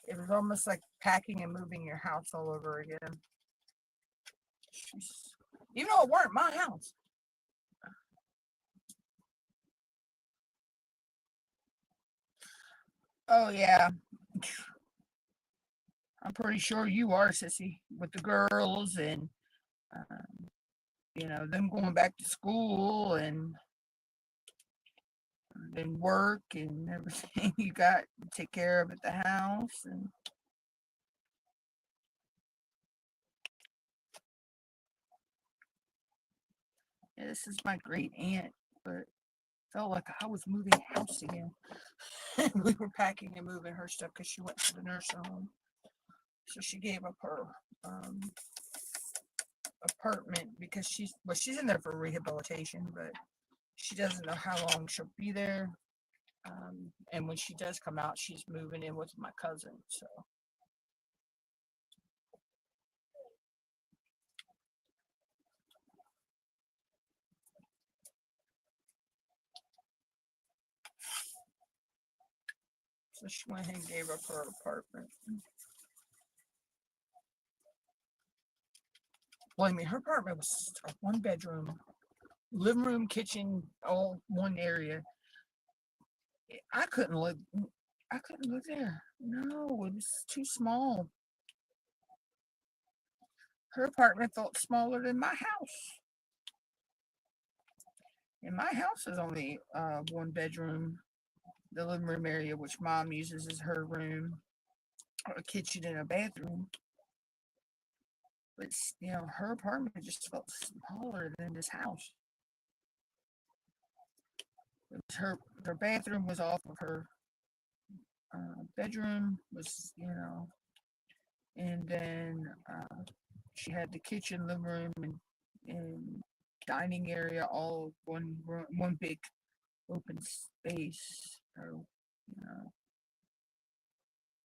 it was almost like packing and moving your house all over again. Jeez. Even though it weren't my house. Oh yeah, I'm pretty sure you are, sissy, with the girls, and um, them going back to school, and then work and everything you got to take care of at the house. And yeah, this is my great aunt, but felt like I was moving house again. We were packing and moving her stuff because she went to the nursing home. So she gave up her um, apartment, because she's in there for rehabilitation, but she doesn't know how long she'll be there. And when she does come out, she's moving in with my cousin. So So she went ahead and gave up her apartment. Believe me, her apartment was a 1-bedroom, living room, kitchen, all one area. I couldn't live. I couldn't live there. No, it was too small. Her apartment felt smaller than my house. And my house is only 1 bedroom. The living room area, which mom uses as her room, a kitchen and a bathroom. But her apartment just felt smaller than this house. Her bathroom was off of her bedroom, and then she had the kitchen, living room, and dining area, all one big open space.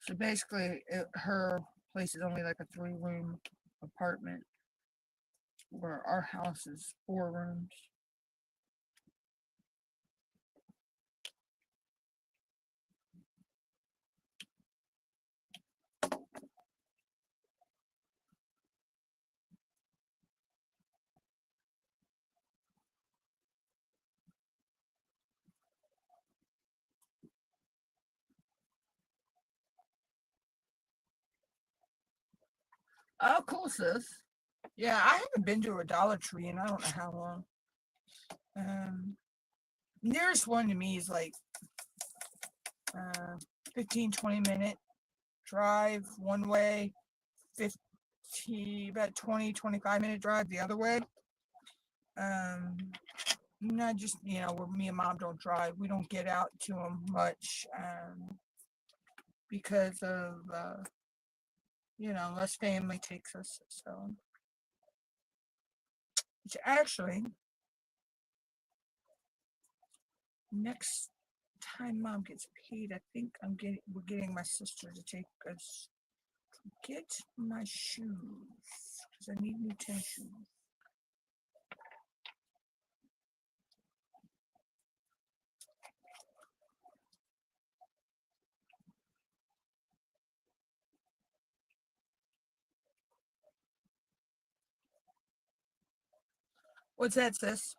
So basically, her place is only like a 3-room apartment, where our house is 4 rooms. Oh, cool, sis. Yeah, I haven't been to a Dollar Tree in I don't know how long. Nearest one to me is like 15-20 minute drive one way, about 20-25 minute drive the other way. Not just where me and mom don't drive. We don't get out to them much because of less family takes us. So, which actually, next time mom gets paid, I think we're getting my sister to take us to get my shoes because I need new tennis shoes. What's that, sis?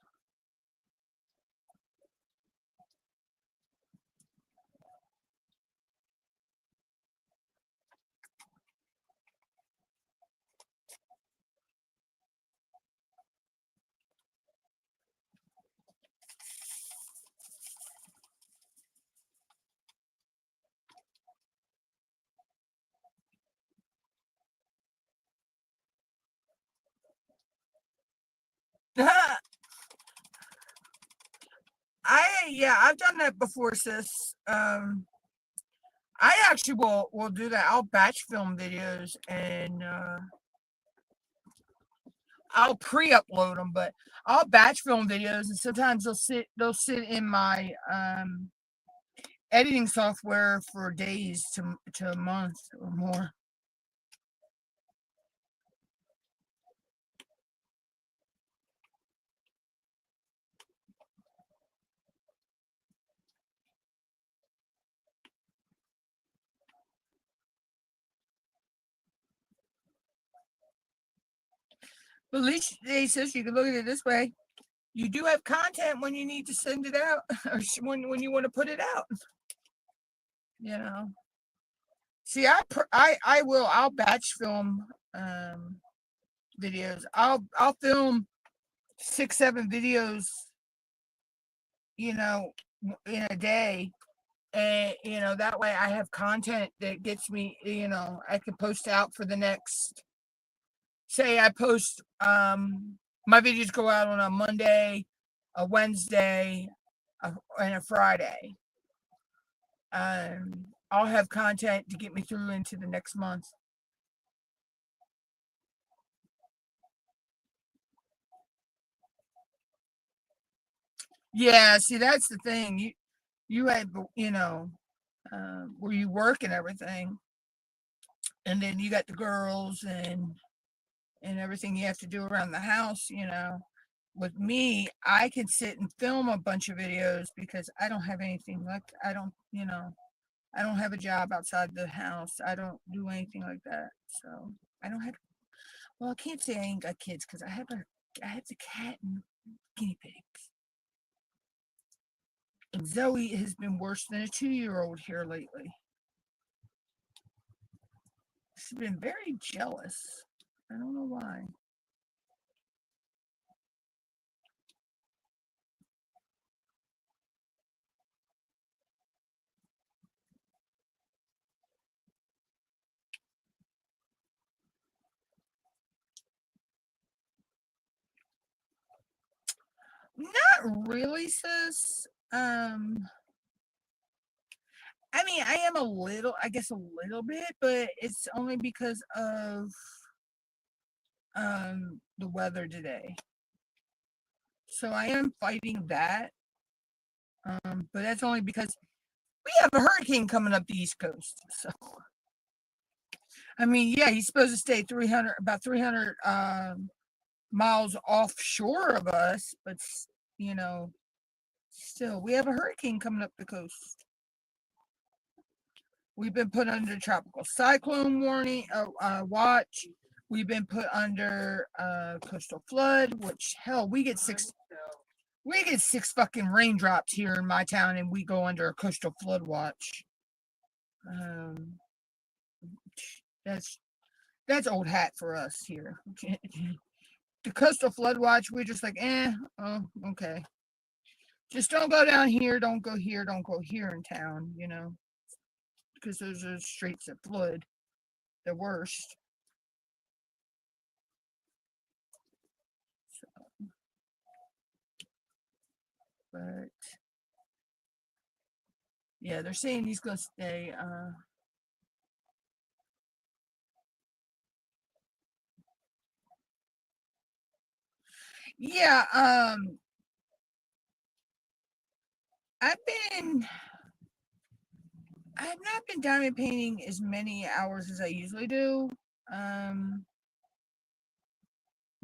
I've done that before, sis. I actually will do that. I'll batch film videos and I'll pre-upload them, but I'll batch film videos, and sometimes they'll sit in my editing software for days to a month or more. But at least they says you can look at it this way. You do have content when you need to send it out, or when you want to put it out. See, I'll batch film videos. I'll film 6-7 videos, in a day, and that way I have content that gets me. I can post out for the next. Say I post my videos go out on a Monday, a Wednesday, and a Friday. I'll have content to get me through into the next month. Yeah, see, that's the thing. You had, where you work and everything, and then you got the girls and everything you have to do around the house. With me, I can sit and film a bunch of videos because I don't have anything like I I don't have a job outside the house. I don't do anything like that. So I don't have, well, I can't say I ain't got kids because I have the cat and guinea pigs. And Zoe has been worse than a 2-year-old here lately. She's been very jealous. I don't know why. Not really, sis. I mean, I am a little, I guess a little bit, but it's only because of the weather today. So I am fighting that. But that's only because we have a hurricane coming up the East Coast. So I mean, yeah, he's supposed to stay about 300 miles offshore of us, but you know, still, we have a hurricane coming up the coast. We've been put under tropical cyclone warning watch. We've been put under coastal flood, which hell, we get six fucking raindrops here in my town, and we go under a coastal flood watch. That's old hat for us here. The coastal flood watch, we're just like, oh, okay. Just don't go down here, don't go here, don't go here in town, because those are streets that flood the worst. So, but yeah, they're saying he's gonna stay. Yeah, I have not been diamond painting as many hours as I usually do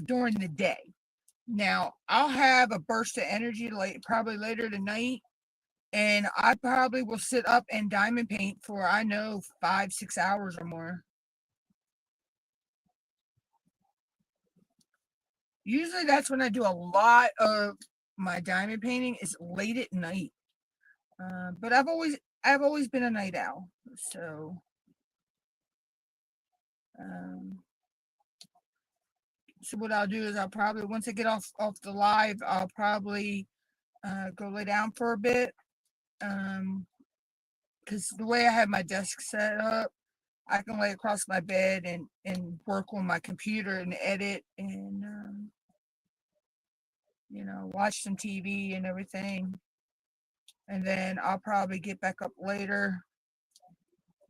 during the day. Now, I'll have a burst of energy probably later tonight, and I probably will sit up and diamond paint for, I know, 5-6 hours or more. Usually that's when I do a lot of my diamond painting, is late at night. But I've always been a night owl, so what I'll do is I'll probably, once I get off the live, I'll probably go lay down for a bit, because the way I have my desk set up, I can lay across my bed and work on my computer and edit and watch some TV and everything. And then I'll probably get back up later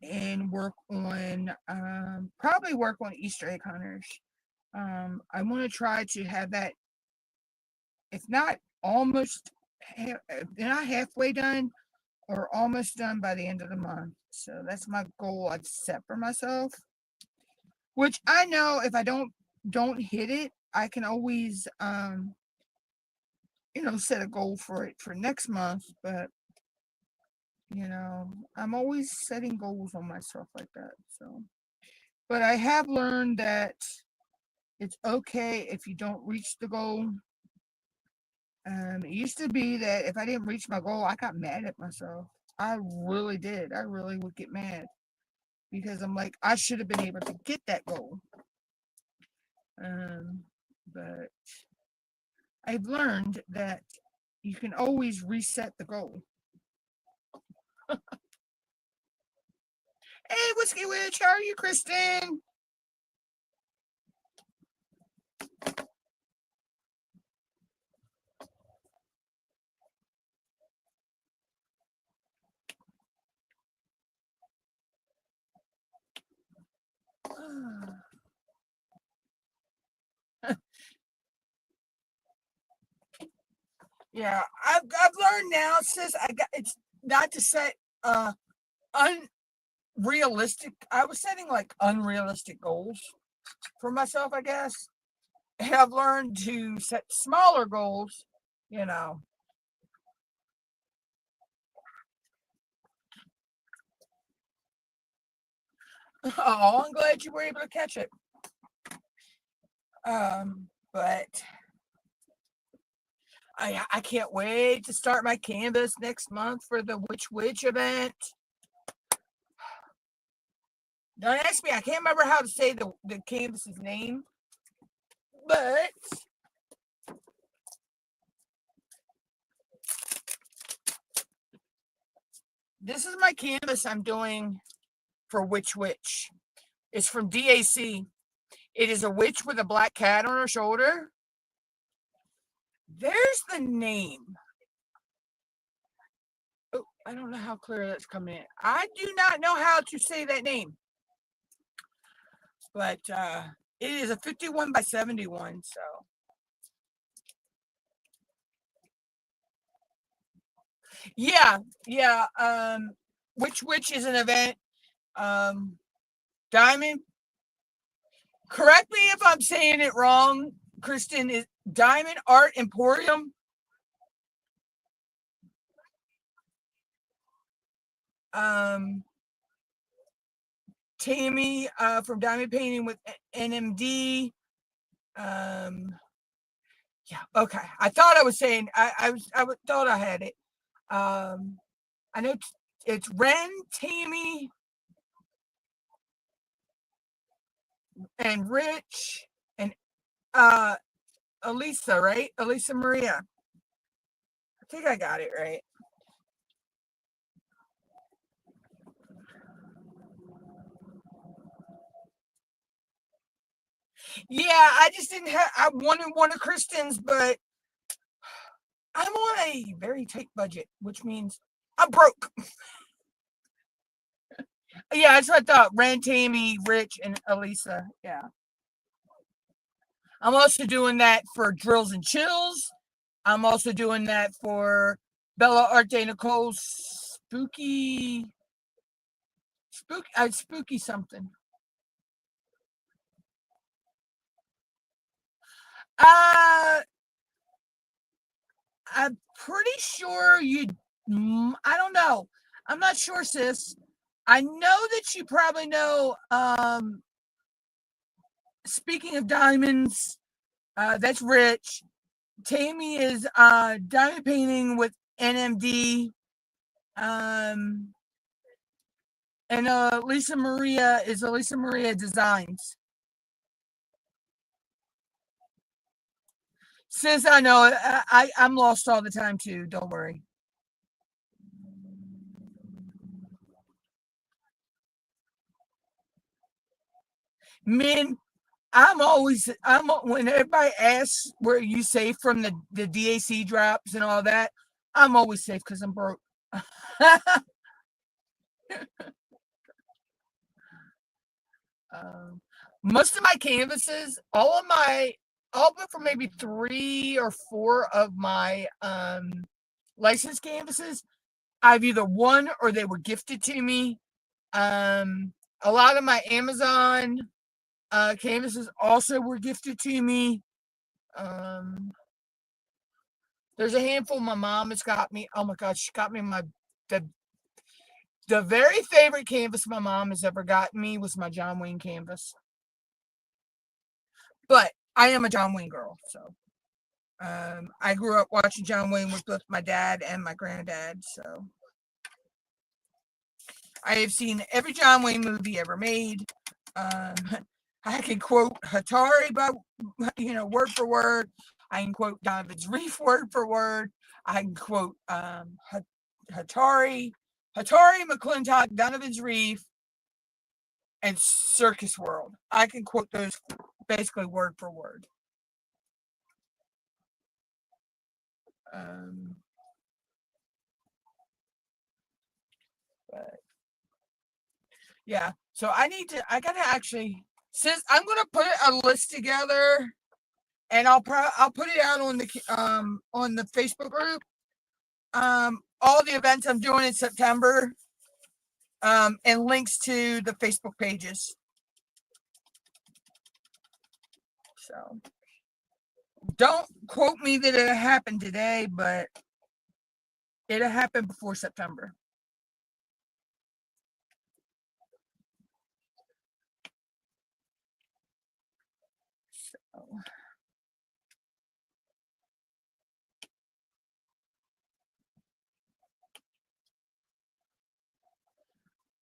and work on Easter egg hunters. I want to try to have that, if not almost, not halfway done, or almost done by the end of the month. So that's my goal I've set for myself. Which I know if I don't hit it, I can always set a goal for it for next month. But I'm always setting goals on myself like that. So, but I have learned that it's okay if you don't reach the goal. It used to be that if I didn't reach my goal, I got mad at myself. I really did. I really would get mad because I'm like, I should have been able to get that goal. But I've learned that you can always reset the goal. Hey, Whiskey Witch, how are you, Kristen? Yeah, I've learned now, sis. It's not to set unrealistic. I was setting like unrealistic goals for myself, I guess. And I've learned to set smaller goals, you know. Oh, I'm glad you were able to catch it. But I can't wait to start my canvas next month for the Witch event. Don't ask me, I can't remember how to say the canvas's name, but this is my canvas I'm doing for Witch. It's from DAC. It is a witch with a black cat on her shoulder. There's the name. Oh, I don't know how clear that's coming in. I do not know how to say that name. But it is a 51 by 71, so. Yeah. Witch is an event. Diamond. Correct me if I'm saying it wrong, Kristen. Is Diamond Art Emporium. Tammy from Diamond Painting with NMD. Yeah, okay. I thought I was saying I thought I had it. I know it's Ren, Tammy, and Rich, and Elisa, right? Elisa Maria. I think I got it right. Yeah, I just didn't have. I wanted one of Kristen's, but I'm on a very tight budget, which means I'm broke. Yeah, that's what I thought. Ren, Tammy, Rich, and Elisa. Yeah. I'm also doing that for Drills and Chills. I'm also doing that for Bella Arte Nicole's spooky something. I'm pretty sure you. I don't know. I'm not sure, sis. I know that you probably know. Speaking of diamonds, that's Rich. Tammy is diamond painting with NMD. And Lisa Maria is Lisa Maria Designs. Sis, I know. I'm lost all the time too. Don't worry. Men, I'm when everybody asks where you safe from the DAC drops and all that, I'm always safe because I'm broke. Most of my canvases, all but for maybe 3 or 4 of my licensed canvases, I've either won or they were gifted to me. A lot of my Amazon canvases also were gifted to me. There's a handful my mom has got me. Oh my God, she got me the very favorite canvas my mom has ever gotten me was my John Wayne canvas. But I am a John Wayne girl, so I grew up watching John Wayne with both my dad and my granddad, so I have seen every John Wayne movie ever made. I can quote Hatari by word for word. I can quote Donovan's Reef word for word. I can quote Hatari, McClintock, Donovan's Reef, and Circus World. I can quote those basically word for word. But yeah, so I gotta actually, since I'm gonna put a list together, and I'll put it out on the Facebook group. All the events I'm doing in September, and links to the Facebook pages. So don't quote me that it happened today, but it'll happen before September.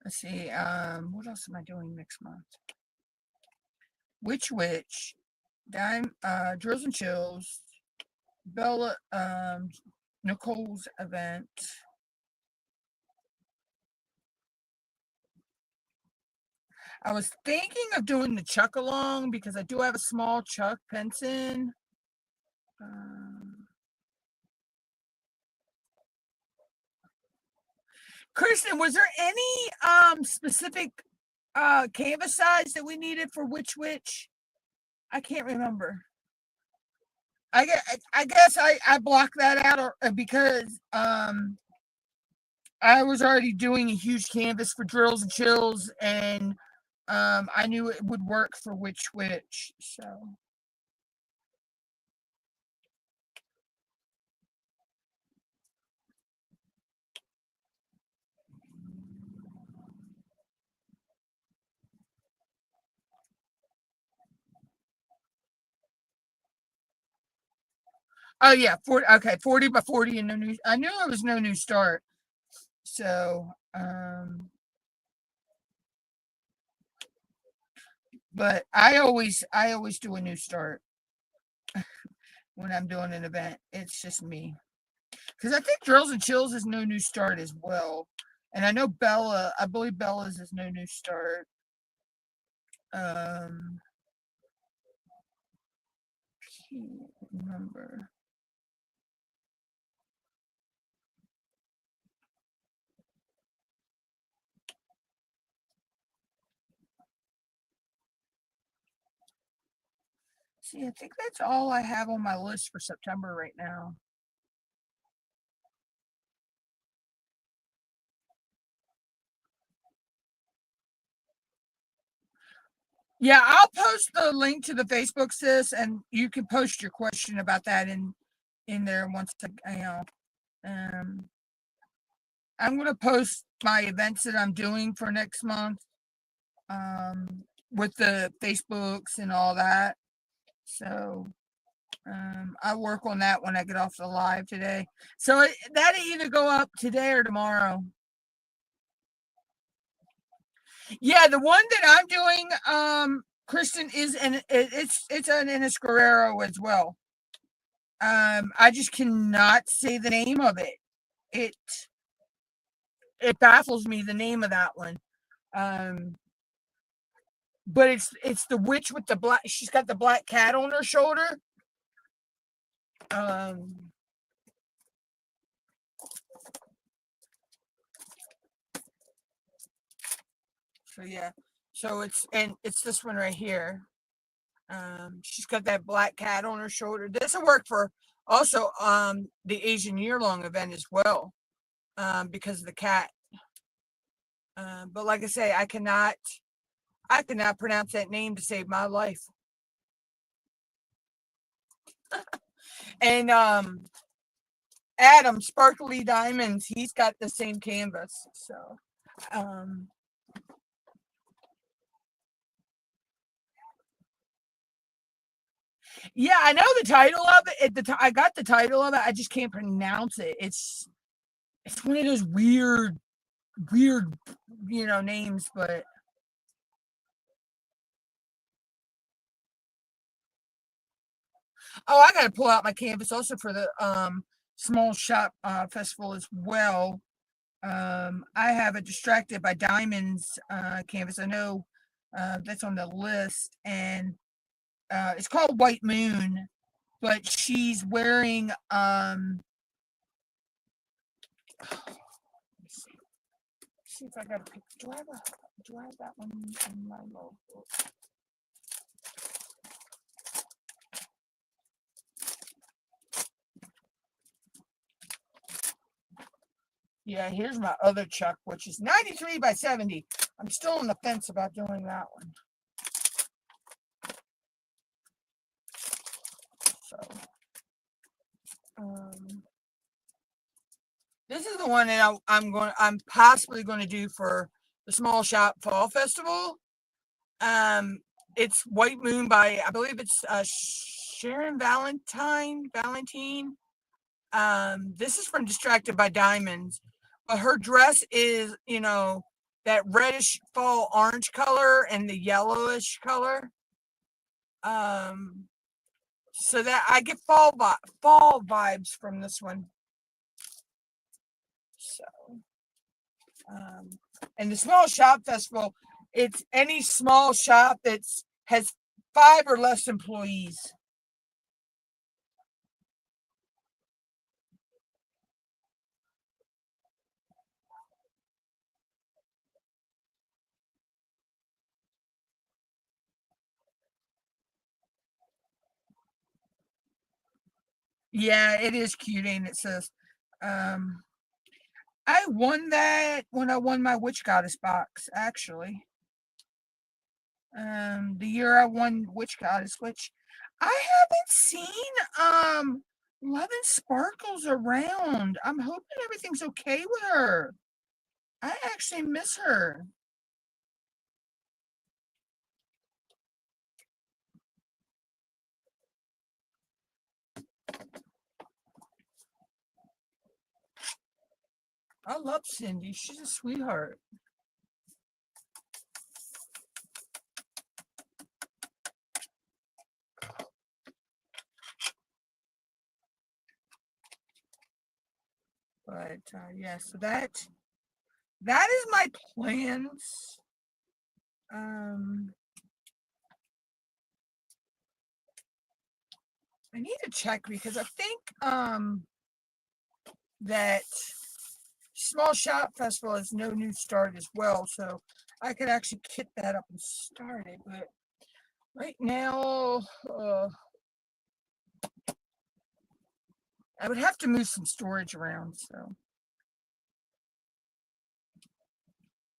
Let's see. What else am I doing next month? Witch, Drills and Chills, Bella, Nicole's event. I was thinking of doing the Chuck along because I do have a small Chuck pension. Kristen, was there any specific canvas size that we needed for which? I can't remember. I guess I blocked that out because I was already doing a huge canvas for Drills and Chills, and I knew it would work for which. So. Oh yeah, 40. Okay, 40 by 40 and no new. I knew it was no new start. So, but I always do a new start when I'm doing an event. It's just me, because I think Drills and Chills is no new start as well, and I know Bella. I believe Bella's is no new start. Can't remember. See, I think that's all I have on my list for September right now. Yeah, I'll post the link to the Facebook, sis, and you can post your question about that in there once I'm gonna post my events that I'm doing for next month, with the Facebooks and all that. So I work on that when I get off the live today. So that'll either go up today or tomorrow. Yeah, the one that I'm doing, Kristen, is it's an Ines Guerrero as well. I just cannot say the name of it. It baffles me, the name of that one. But it's the witch with the black. She's got the black cat on her shoulder. So yeah. So it's this one right here. She's got that black cat on her shoulder. This will work for also the Asian year-long event as well, because of the cat. But like I say, I cannot pronounce that name to save my life. And Adam Sparkly Diamonds, he's got the same canvas. So yeah, I know the title of it. I got the title of it. I just can't pronounce it. It's one of those weird, names. But I got to pull out my canvas also for the small shop festival as well. I have a Distracted by Diamonds canvas. I know that's on the list, and it's called White Moon, but she's wearing see if I got a picture. Do I have that one in my notebook? Yeah, here's my other Chuck, which is 93 by 70. I'm still on the fence about doing that one. So, this is the one that I'm possibly going to do for the Small Shop Fall Festival. It's White Moon by, I believe it's Sharon Valentine. This is from Distracted by Diamonds. But her dress is, that reddish fall orange color and the yellowish color. So that I get fall vibes from this one. So, and the Small Shop Festival, it's any small shop that's has 5 or less employees. Yeah, it is cute, ain't it, sis? Um, I won that when I won my Witch Goddess box, actually. The year I won Witch Goddess, which I haven't seen Love and Sparkles around. I'm hoping everything's okay with her. I actually miss her. I love Cindy. She's a sweetheart. But yeah, so that is my plans. I need to check because I think that Small Shop Festival is no new start as well, so I could actually kit that up and start it. But right now, I would have to move some storage around. So,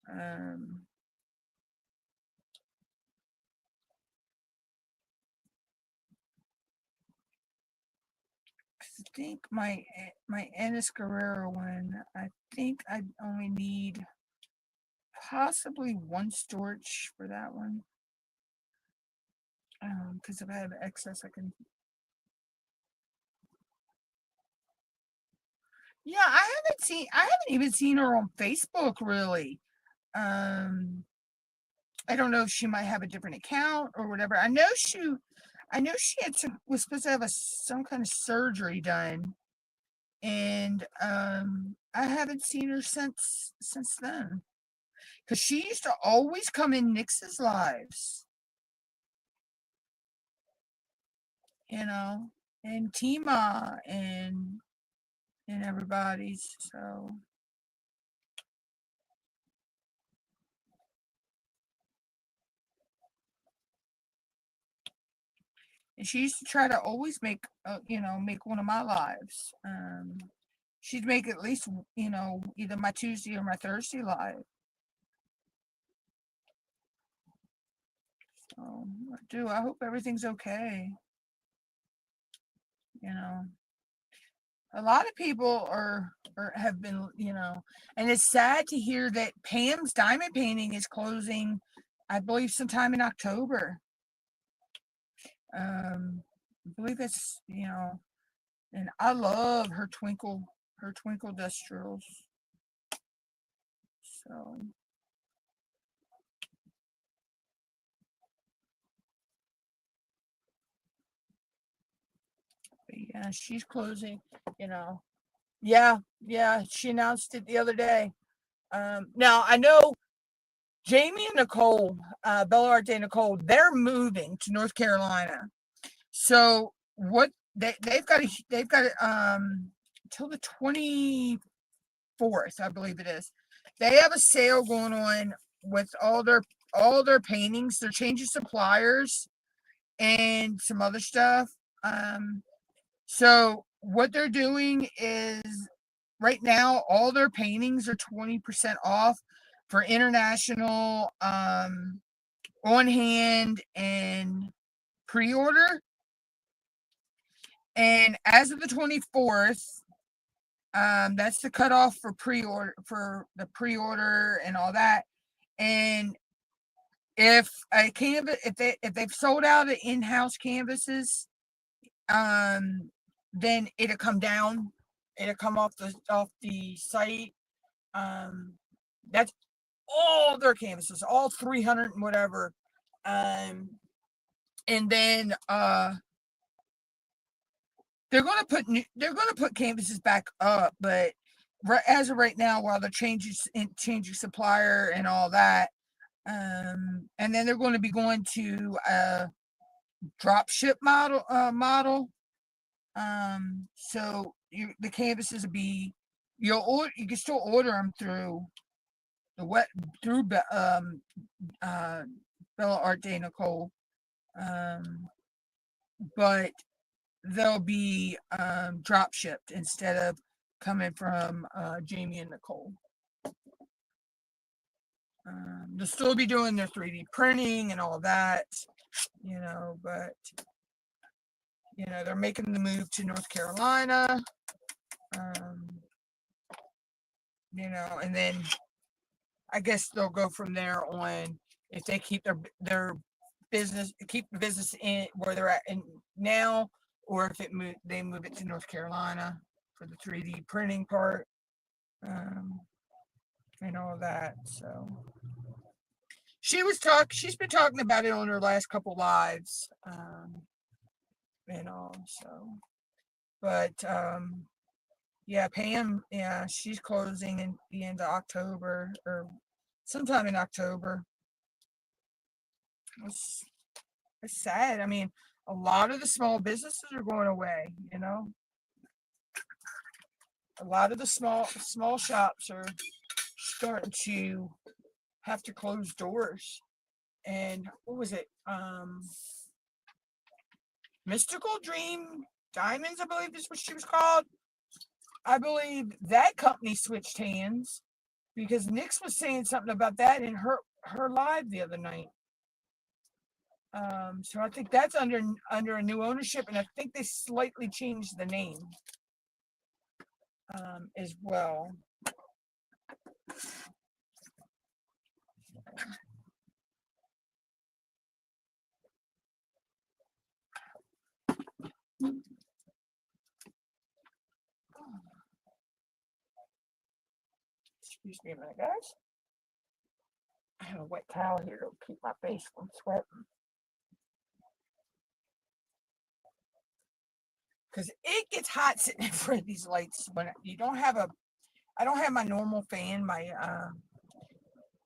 I think my Ennis Guerrero one, I think I only need possibly 1 storage for that one. Because if I have excess, I can. Yeah, I haven't even seen her on Facebook really. I don't know if she might have a different account or whatever. I know she was supposed to have some kind of surgery done, and I haven't seen her since then. Because she used to always come in Nix's lives, and Tima and everybody's. So and she used to try to always make make one of my lives. She'd make at least either my Tuesday or my Thursday live. So I hope everything's okay. A lot of people have been, and it's sad to hear that Pam's diamond painting is closing, I believe sometime in October. I believe it's, and I love her twinkle industrials. So but yeah, she's closing, Yeah, she announced it the other day. Now I know Jamie and Nicole, Bella Arte Nicole, they're moving to North Carolina. So what they've got till the 24th, I believe it is. They have a sale going on with all their paintings. They're changing suppliers and some other stuff. So what they're doing is right now all their paintings are 20% off for international on hand and pre-order. And as of the 24th, that's the cutoff for the pre-order and all that. And if a canvas, if they've sold out of in-house canvases, then it'll come down. It'll come off the site. That's all their canvases, all 300 and whatever. And then they're gonna put canvases back up, but as of right now, while they're changing supplier and all that, and then they're going to be going to a drop ship model. So the canvases will be you can still order them through the web through Bella Art Day Nicole, but they'll be drop shipped instead of coming from Jamie and Nicole. They'll still be doing their 3D printing and all that, but they're making the move to North Carolina, and then I guess they'll go from there on if they keep their keep the business in where they're at now, or if they move it to North Carolina for the 3D printing part, and all that. So she's been talking about it on her last couple lives, so, but yeah, Pam, yeah, she's closing in the end of October or sometime in October. It's sad. I mean, a lot of the small businesses are going away, a lot of the small shops are starting to have to close doors. And what was it? Mystical Dream Diamonds, I believe is what she was called. I believe that company switched hands because Nix was saying something about that in her live the other night. So I think that's under a new ownership, and I think they slightly changed the name as well. Excuse me a minute, guys. I have a wet towel here to keep my face from sweating. Because it gets hot sitting in front of these lights when you don't have I don't have my normal fan. My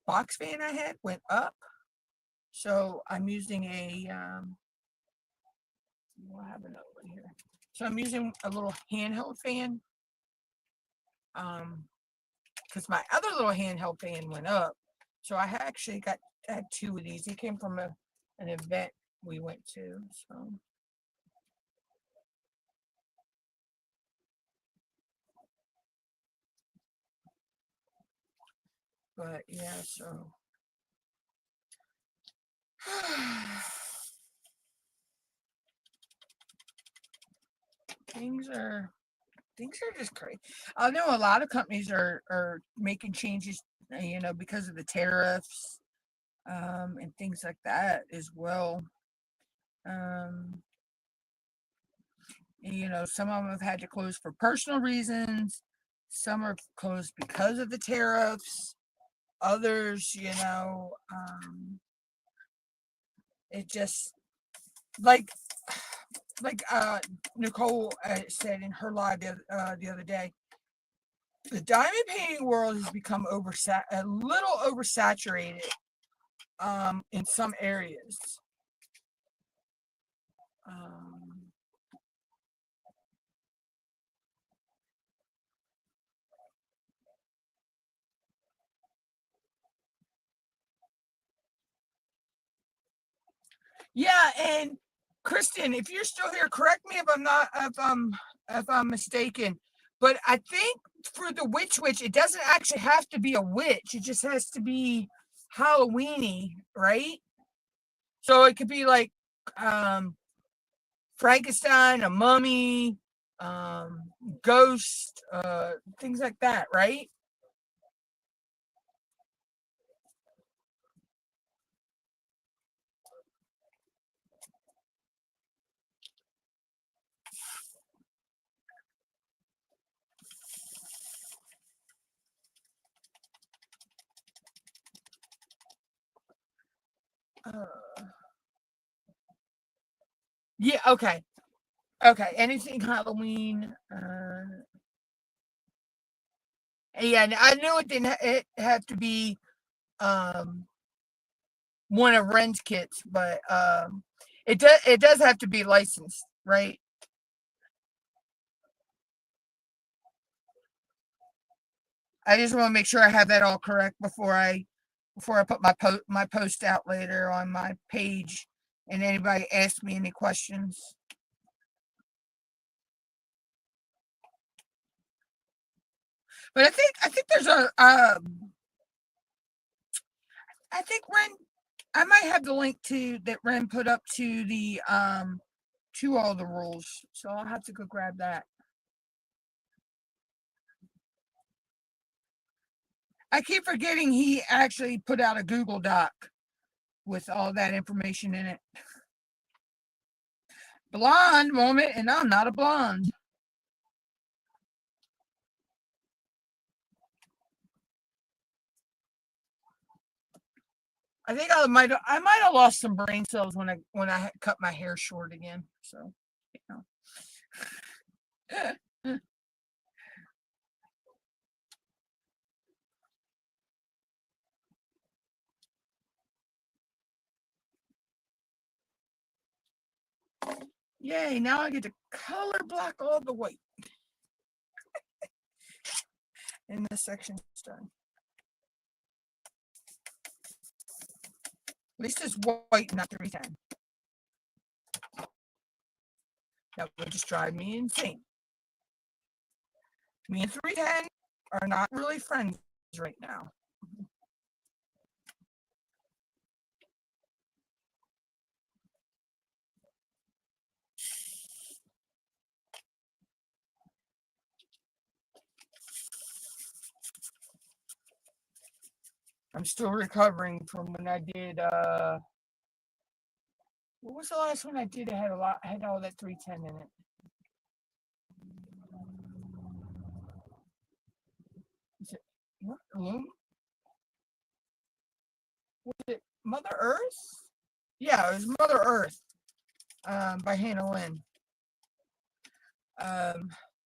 box fan I had went up. So I'm using we'll have another one here. So I'm using a little handheld fan. Because my other little handheld fan went up. So I actually had two of these. They came from an event we went to. So but yeah, so things are just crazy. I know a lot of companies are making changes, because of the tariffs, and things like that as well. Some of them have had to close for personal reasons. Some are closed because of the tariffs. Others, it just like Nicole said in her live the other day, the diamond painting world has become a little oversaturated in some areas. Yeah, and Kristen, if you're still here, correct me if I'm mistaken, but I think for the witch, it doesn't actually have to be a witch. It just has to be Halloweeny, right? So it could be like Frankenstein, a mummy, ghost, things like that, right? Yeah, okay. Okay, anything Halloween. Yeah, I knew it didn't it have to be um one of Ren's kits, but it does have to be licensed, right? I just want to make sure I have that all correct before I put my post out later on my page, and anybody asks me any questions. But I think there's I think Ren, I might have the link to that Ren put up to all the rules, so I'll have to go grab that. I keep forgetting he actually put out a Google Doc with all that information in it. Blonde moment, and I'm not a blonde. I think I might have lost some brain cells when I cut my hair short again. So, you know. Yay! Now I get to color block all the white in this section. Done. At least it's white, not 310. That would just drive me insane. Me and 310 are not really friends right now. I'm still recovering from when I did what was the last one I did? I had all that 310 in it. Is it what Loom? Was it Mother Earth? Yeah, it was Mother Earth, by Hannah Lynn.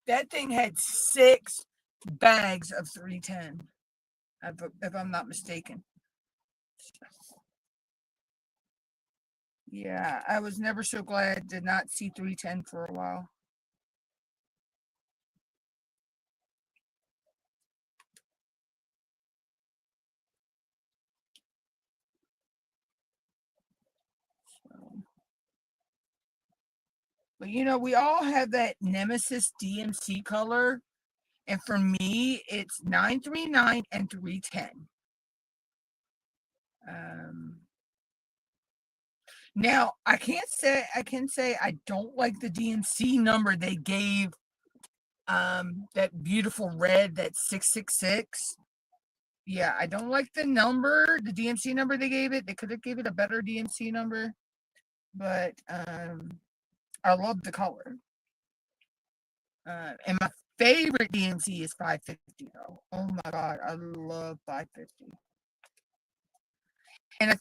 That thing had 6 bags of 310, if I'm not mistaken. Yeah, I was never so glad to not see 310 for a while. So, but we all have that Nemesis DMC color. And for me, it's 939 and 310. Now I can say I don't like the DMC number they gave that beautiful red, that 666. Yeah, I don't like the DMC number they gave it. They could have gave it a better DMC number, but I love the color. And my favorite DMC is 550 though. Oh my god, I love 550. And I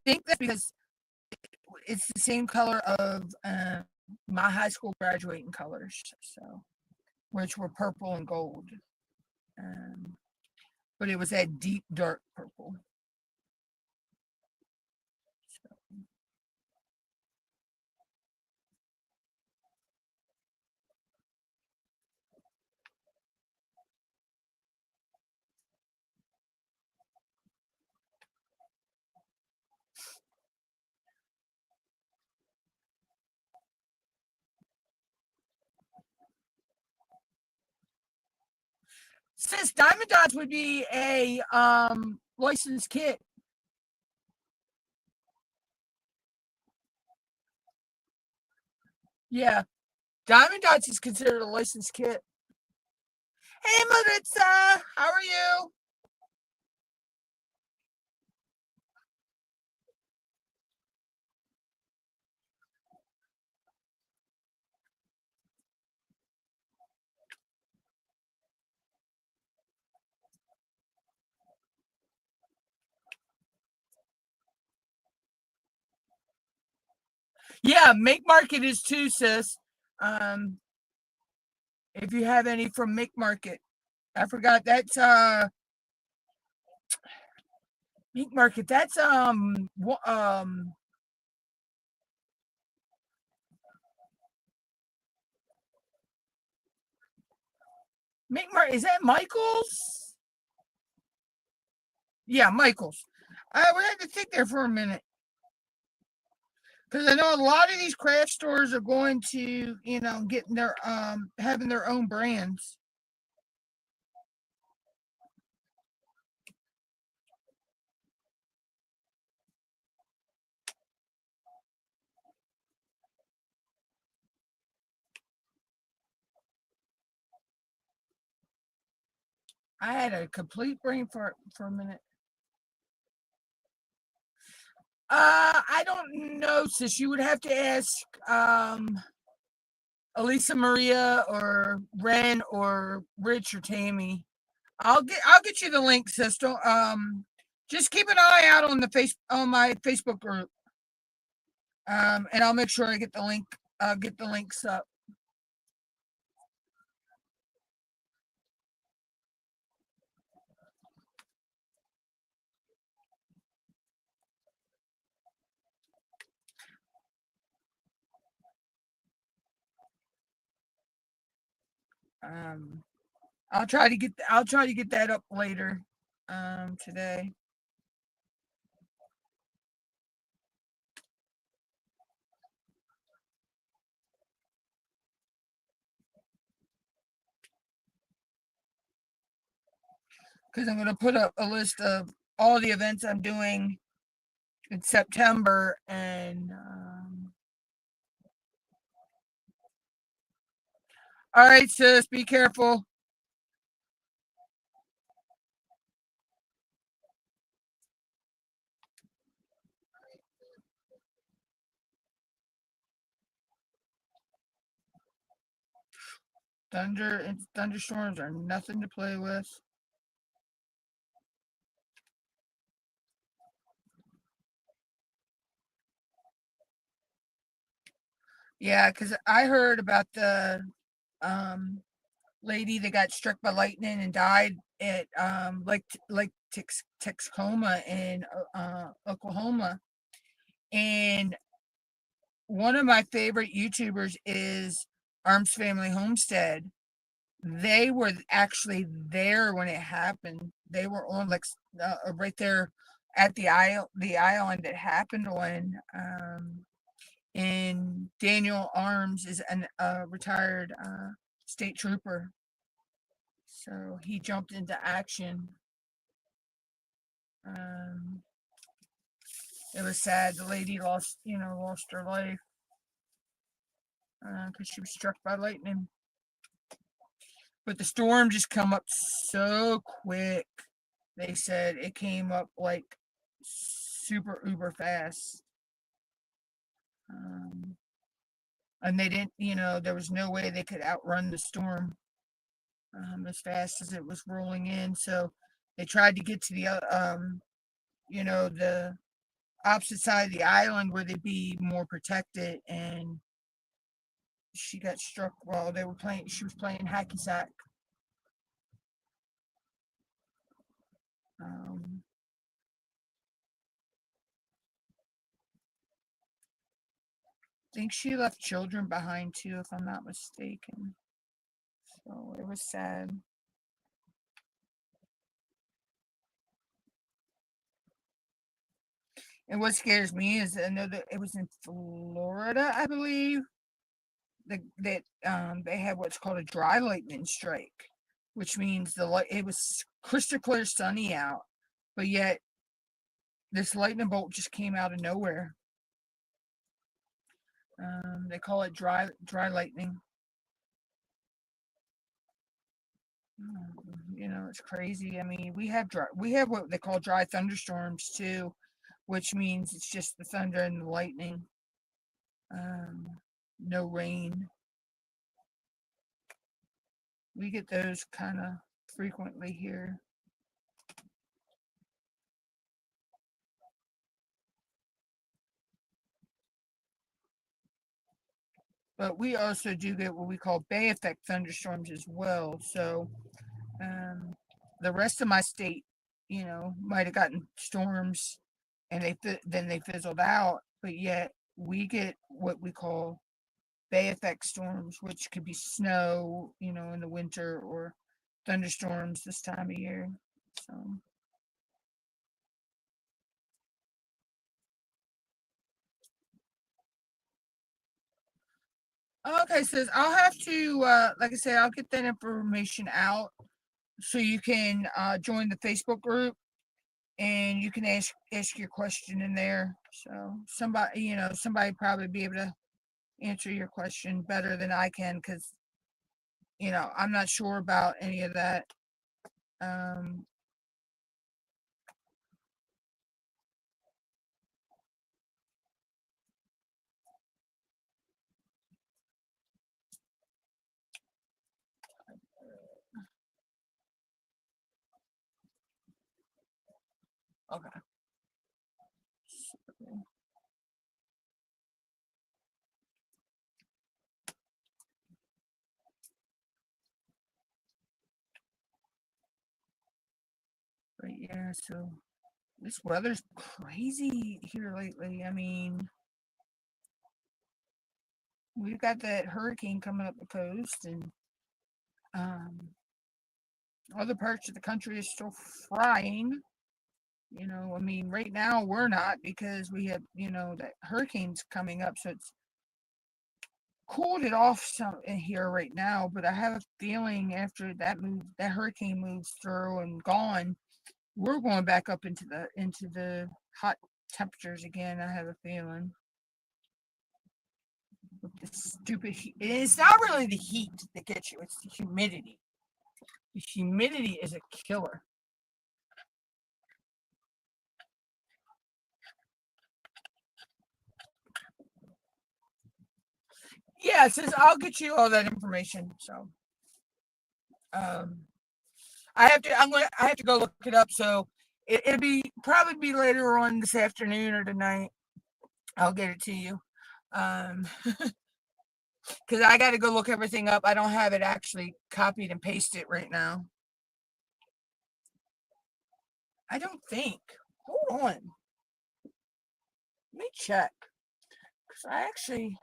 think that's because it's the same color of my high school graduating colors, so which were purple and gold. Um, but it was that deep dark purple. Since Diamond Dots would be a licensed kit. Yeah, Diamond Dots is considered a licensed kit. Hey, Maritza, how are you? Yeah, Make Market is too, sis. If you have any from Make Market. I forgot that's Make Market. That's Make Market, is that Michael's? Yeah, Michael's. I would have to think there for a minute. Because I know a lot of these craft stores are going to, getting their having their own brands. I had a complete brain fart for a minute. I don't know, sis. You would have to ask Elisa Maria or Ren or Rich or Tammy. I'll get you the link, sis. Don't, just keep an eye out on on my Facebook group. And I'll make sure I get the link. I'll get the links up. Um, I'll try to get that up later today. Because I'm going to put up a list of all the events I'm doing in September. And all right, sis, be careful. Thunder and thunderstorms are nothing to play with. Yeah, because I heard about the lady that got struck by lightning and died at Texoma in Oklahoma. And one of my favorite YouTubers is Arms Family Homestead. They were actually there when it happened. They were on right there at the island it happened on. And Daniel Arms is a retired state trooper, so he jumped into action. Um, it was sad. The lady lost her life because she was struck by lightning. But the storm just come up so quick. They said it came up like super uber fast. And they didn't, there was no way they could outrun the storm as fast as it was rolling in. So they tried to get to the opposite side of the island where they'd be more protected. And she got struck while she was playing hacky sack. Um, I think she left children behind too, if I'm not mistaken. So it was sad. And what scares me is I know that it was in Florida, I believe, that they had what's called a dry lightning strike, which means it was crystal clear sunny out, but yet this lightning bolt just came out of nowhere. They call it dry lightning. It's crazy. I mean, we have what they call dry thunderstorms too, which means it's just the thunder and the lightning. No rain. We get those kind of frequently here. but we also do get what we call bay effect thunderstorms as well. So the rest of my state, might have gotten storms and then they fizzled out, but yet we get what we call bay effect storms, which could be snow, in the winter, or thunderstorms this time of year. So okay, sis, I'll have to like I said, I'll get that information out so you can join the Facebook group and you can ask your question in there. So somebody probably be able to answer your question better than I can, because I'm not sure about any of that. Um, okay. But yeah, so this weather's crazy here lately. I mean, we've got that hurricane coming up the coast, and um, other parts of the country is still frying. I mean, right now we're not, because we have, that hurricane's coming up, so it's cooled it off some in here right now. But I have a feeling after that hurricane moves through and gone, we're going back up into the hot temperatures again. I have a feeling. With the stupid heat. It's not really the heat that gets you, it's the humidity. The humidity is a killer. Yeah, it says I'll get you all that information. So um I have to go look it up. So it'll probably be later on this afternoon or tonight. I'll get it to you. Um because I got to go look everything up. I don't have it actually copied and pasted right now. I don't think. Hold on. Let me check. Because I actually.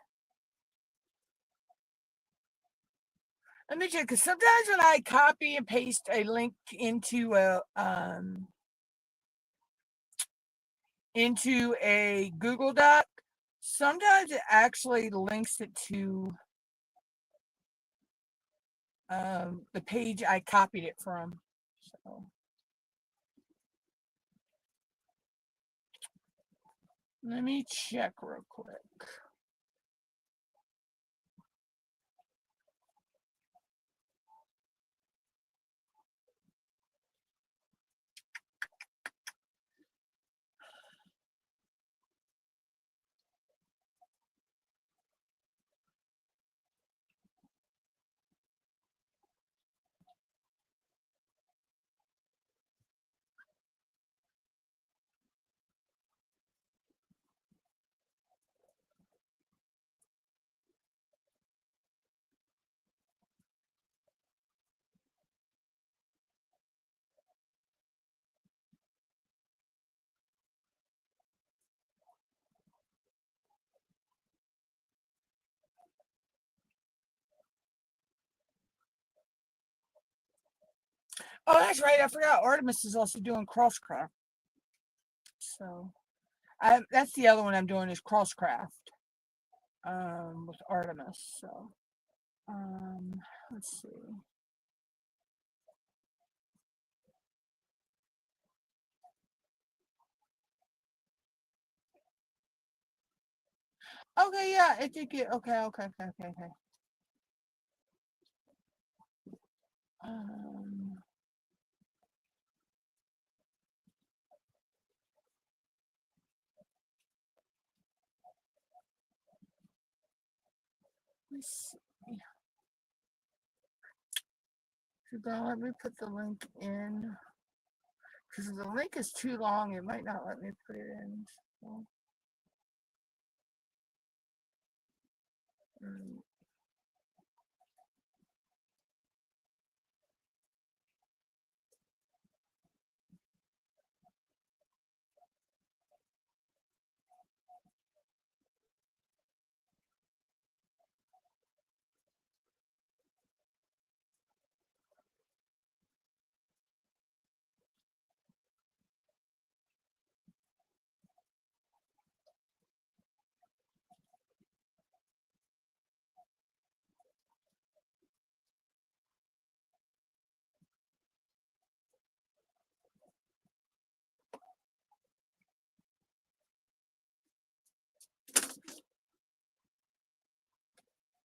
Let me check. Because sometimes when I copy and paste a link into a Google Doc, sometimes it actually links it to the page I copied it from. So let me check real quick. Oh, that's right. I forgot. Artemis is also doing crosscraft. So that's the other one I'm doing is crosscraft with Artemis. So let's see. Okay, yeah, it did get okay. Um, let's see. So then let me put the link in. Because if the link is too long, it might not let me put it in. So,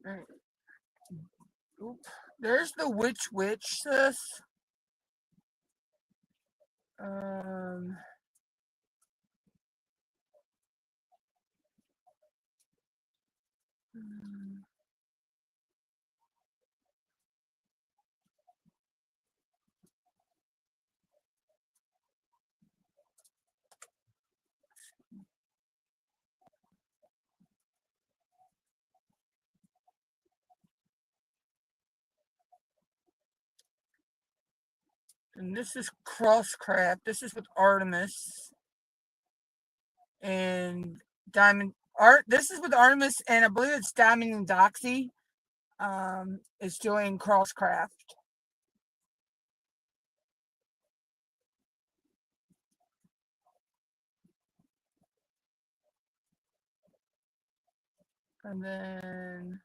Right. Oop. There's the witch, sis. Um, and this is Crosscraft. This is with Artemis and Diamond Art. This is with Artemis, and I believe it's Diamond and Doxy. Is doing Crosscraft. And then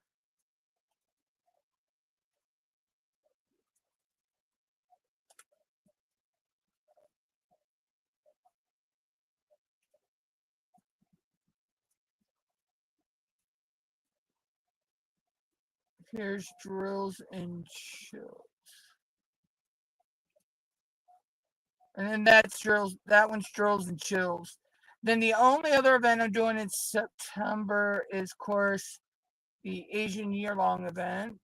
here's Drills and Chill. And then that's Drills. That one's Drills and Chills. Then the only other event I'm doing in September is, of course, the Asian year-long event.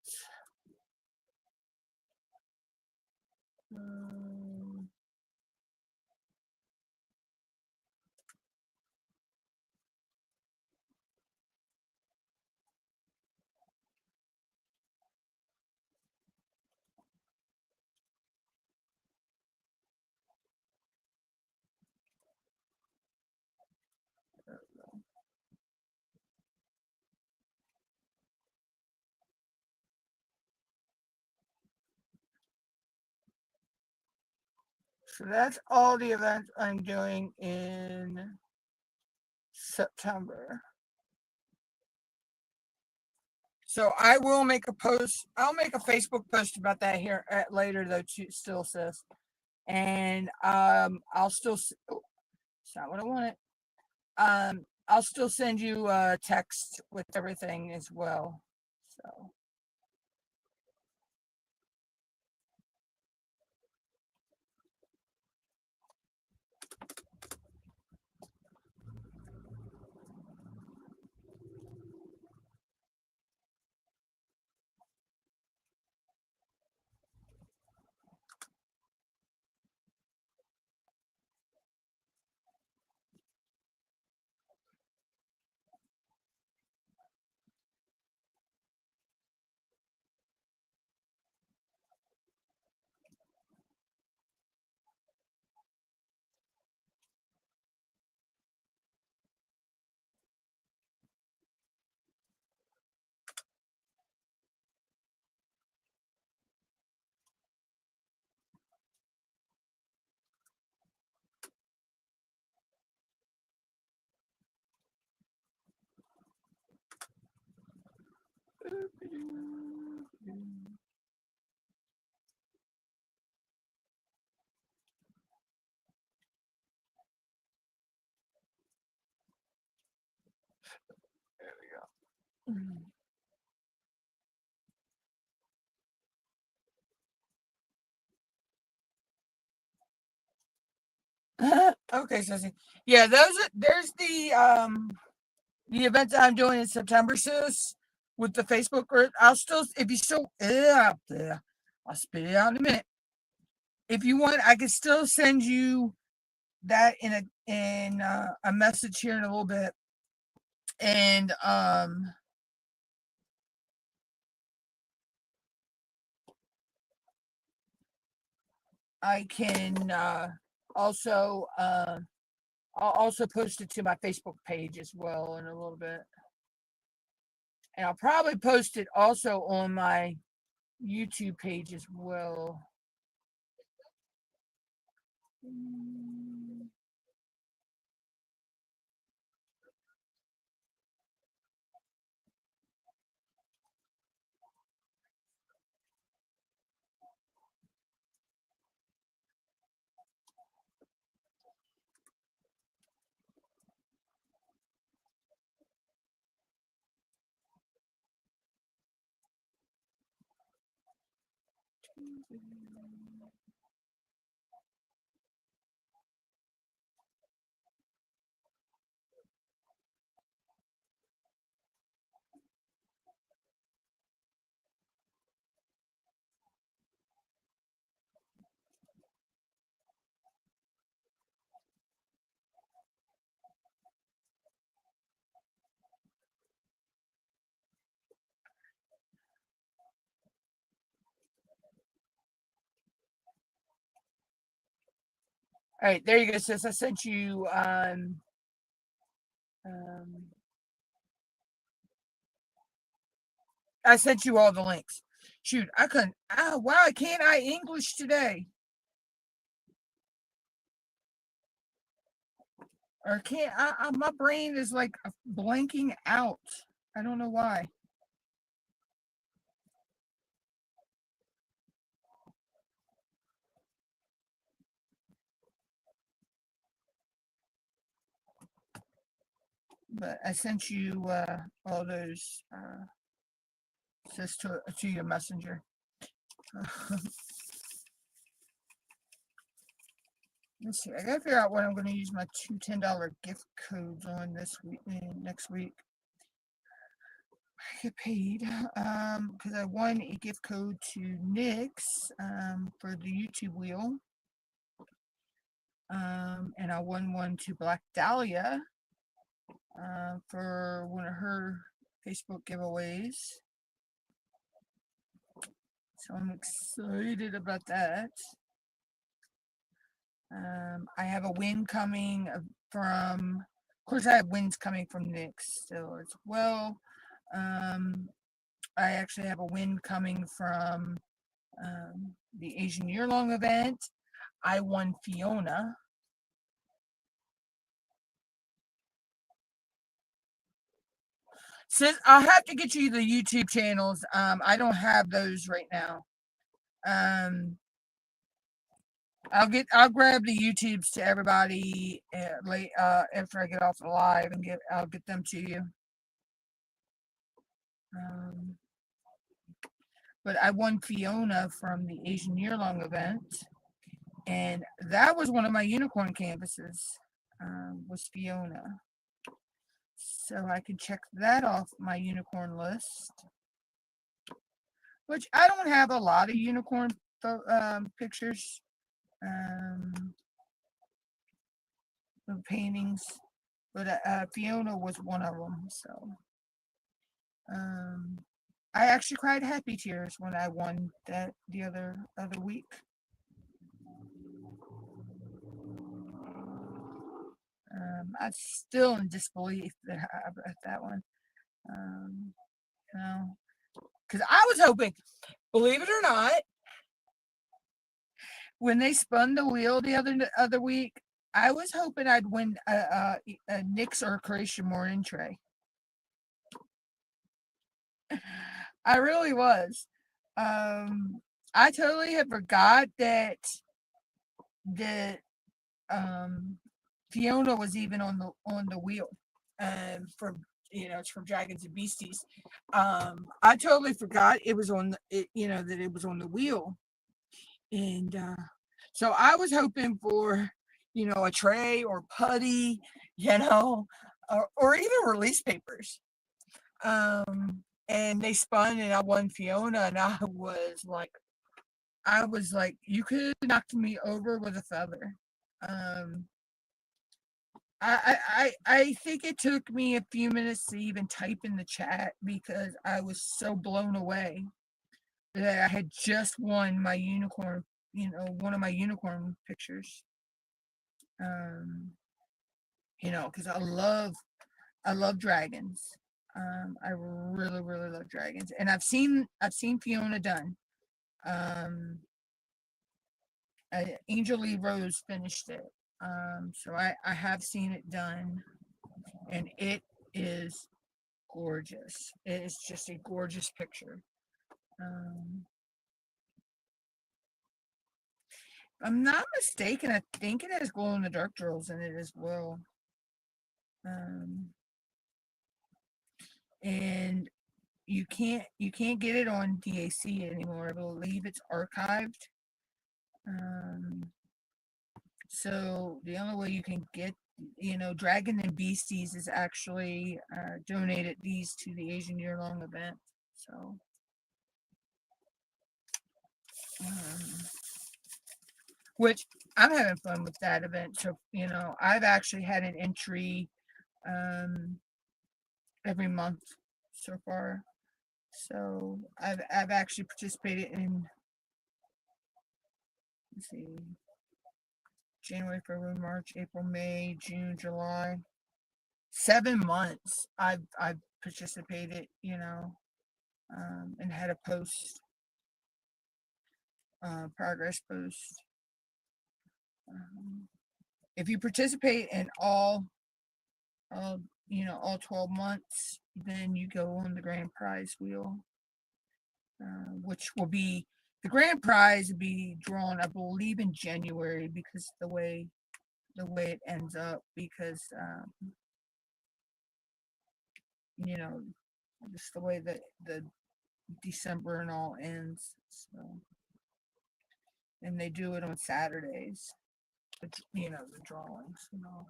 So that's all the events I'm doing in September. So I will make a post. I'll make a Facebook post about that here later, though. Still, sis, and I'll still. Oh, it's not what I wanted. I'll still send you a text with everything as well. So. There we go. Okay, so yeah, there's the events that I'm doing in September, sis, with the Facebook group. I'll still, if you still, I'll spit it out in a minute. If you want, I can still send you that in a message here in a little bit, and I can also I'll also post it to my Facebook page as well in a little bit, and I'll probably post it also on my YouTube page as well. All right, there you go, sis. I sent you I sent you all the links. Shoot, I couldn't. Oh, wow, can't I English today? Or can't my brain is like blanking out. I don't know why. But I sent you all those just to your messenger. Let's see. I gotta figure out what I'm going to use my two $10 gift codes on this week, next week. I get paid because I won a gift code to Nick's for the YouTube wheel, and I won one to Black Dahlia for one of her Facebook giveaways. So I'm excited about that. I have a win coming from, of course, I have wins coming from Nick's still as well. I actually have a win coming from the Asian year-long event. I won Fiona. Sis, I'll have to get you the YouTube channels. I don't have those right now. I'll grab the YouTubes to everybody late after I get off the live and I'll get them to you. But I won Fiona from the Asian year-long event, and that was one of my unicorn canvases. Was Fiona, so I can check that off my unicorn list. Which I don't have a lot of unicorn pictures, of paintings, but Fiona was one of them. So I actually cried happy tears when I won that the other week. I'm still in disbelief about that one. You know, because I was hoping, believe it or not, when they spun the wheel the other week, I was hoping I'd win a Nick's or Croatia Morning tray. I really was. I totally had forgot that Fiona was even on the wheel. From it's from Dragons and Beasties. I totally forgot it was on that it was on the wheel, and so I was hoping for a tray or putty, or even release papers. And they spun, and I won Fiona, and I was like, you could have knocked me over with a feather. I think it took me a few minutes to even type in the chat because I was so blown away that I had just won my unicorn, one of my unicorn pictures. Because I love dragons. I really, really love dragons, and I've seen Fiona done. Angel Lee Rose finished it. So I have seen it done, and it is gorgeous. It is just a gorgeous picture. If I'm not mistaken, I think it has glow in the dark drills in it as well. And you can't get it on DAC anymore. I believe it's archived. So the only way you can get, Dragon and Beasties is actually donated these to the Asian year-long event. So which I'm having fun with that event. So, I've actually had an entry every month so far. So I've actually participated in, let's see, January, February, March, April, May, June, July. 7 months I've participated, and had a post, progress post. If you participate in all 12 months, then you go on the grand prize wheel, which will be, the grand prize will be drawn, I believe, in January, because the way it ends up, because just the way that the December and all ends. So, and they do it on Saturdays, the drawings and all.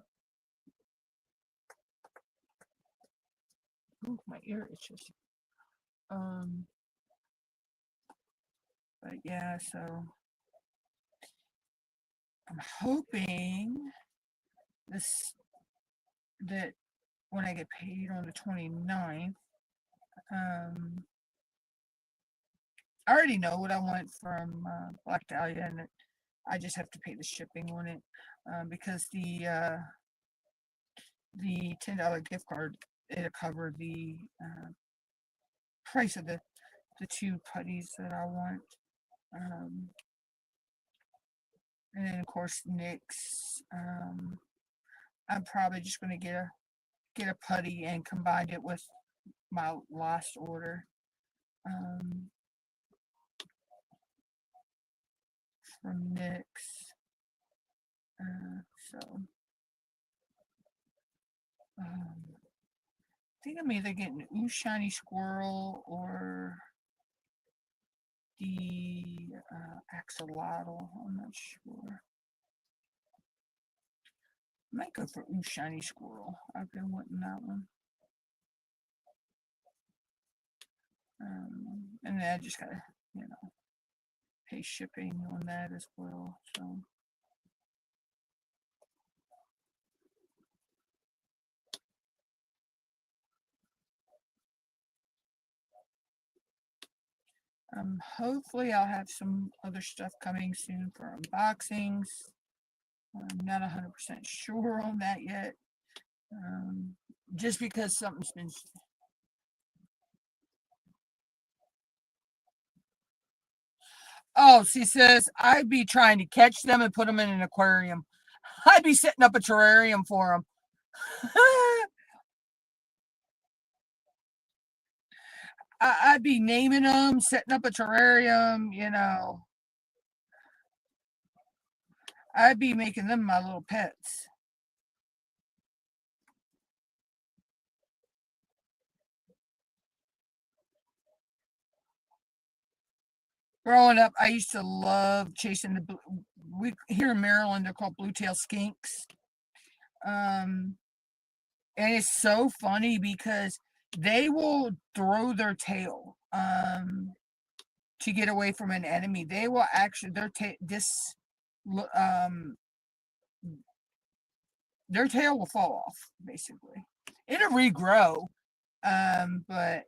Ooh, my ear itches. But yeah, so I'm hoping that when I get paid on the 29th, I already know what I want from Black Dahlia, and I just have to pay the shipping on it, because the $10 gift card, it'll cover the price of the 2 putties that I want. And then of course NYX, I'm probably just going to get a putty and combine it with my last order, from NYX. So I think I'm either getting Ooh Shiny Squirrel or the axolotl. I'm not sure. I might go for Ooh Shiny Squirrel. I've been wanting that one. And then I just gotta, pay shipping on that as well. So hopefully I'll have some other stuff coming soon for unboxings. I'm not 100% sure on that yet. Just because something's been. Oh, she says I'd be trying to catch them and put them in an aquarium. I'd be setting up a terrarium for them. I'd be naming them, setting up a terrarium, I'd be making them my little pets. Growing up, I used to love chasing we here in Maryland, they're called blue-tailed skinks. And it's so funny because they will throw their tail to get away from an enemy. They will actually their tail will fall off, basically. It'll regrow, but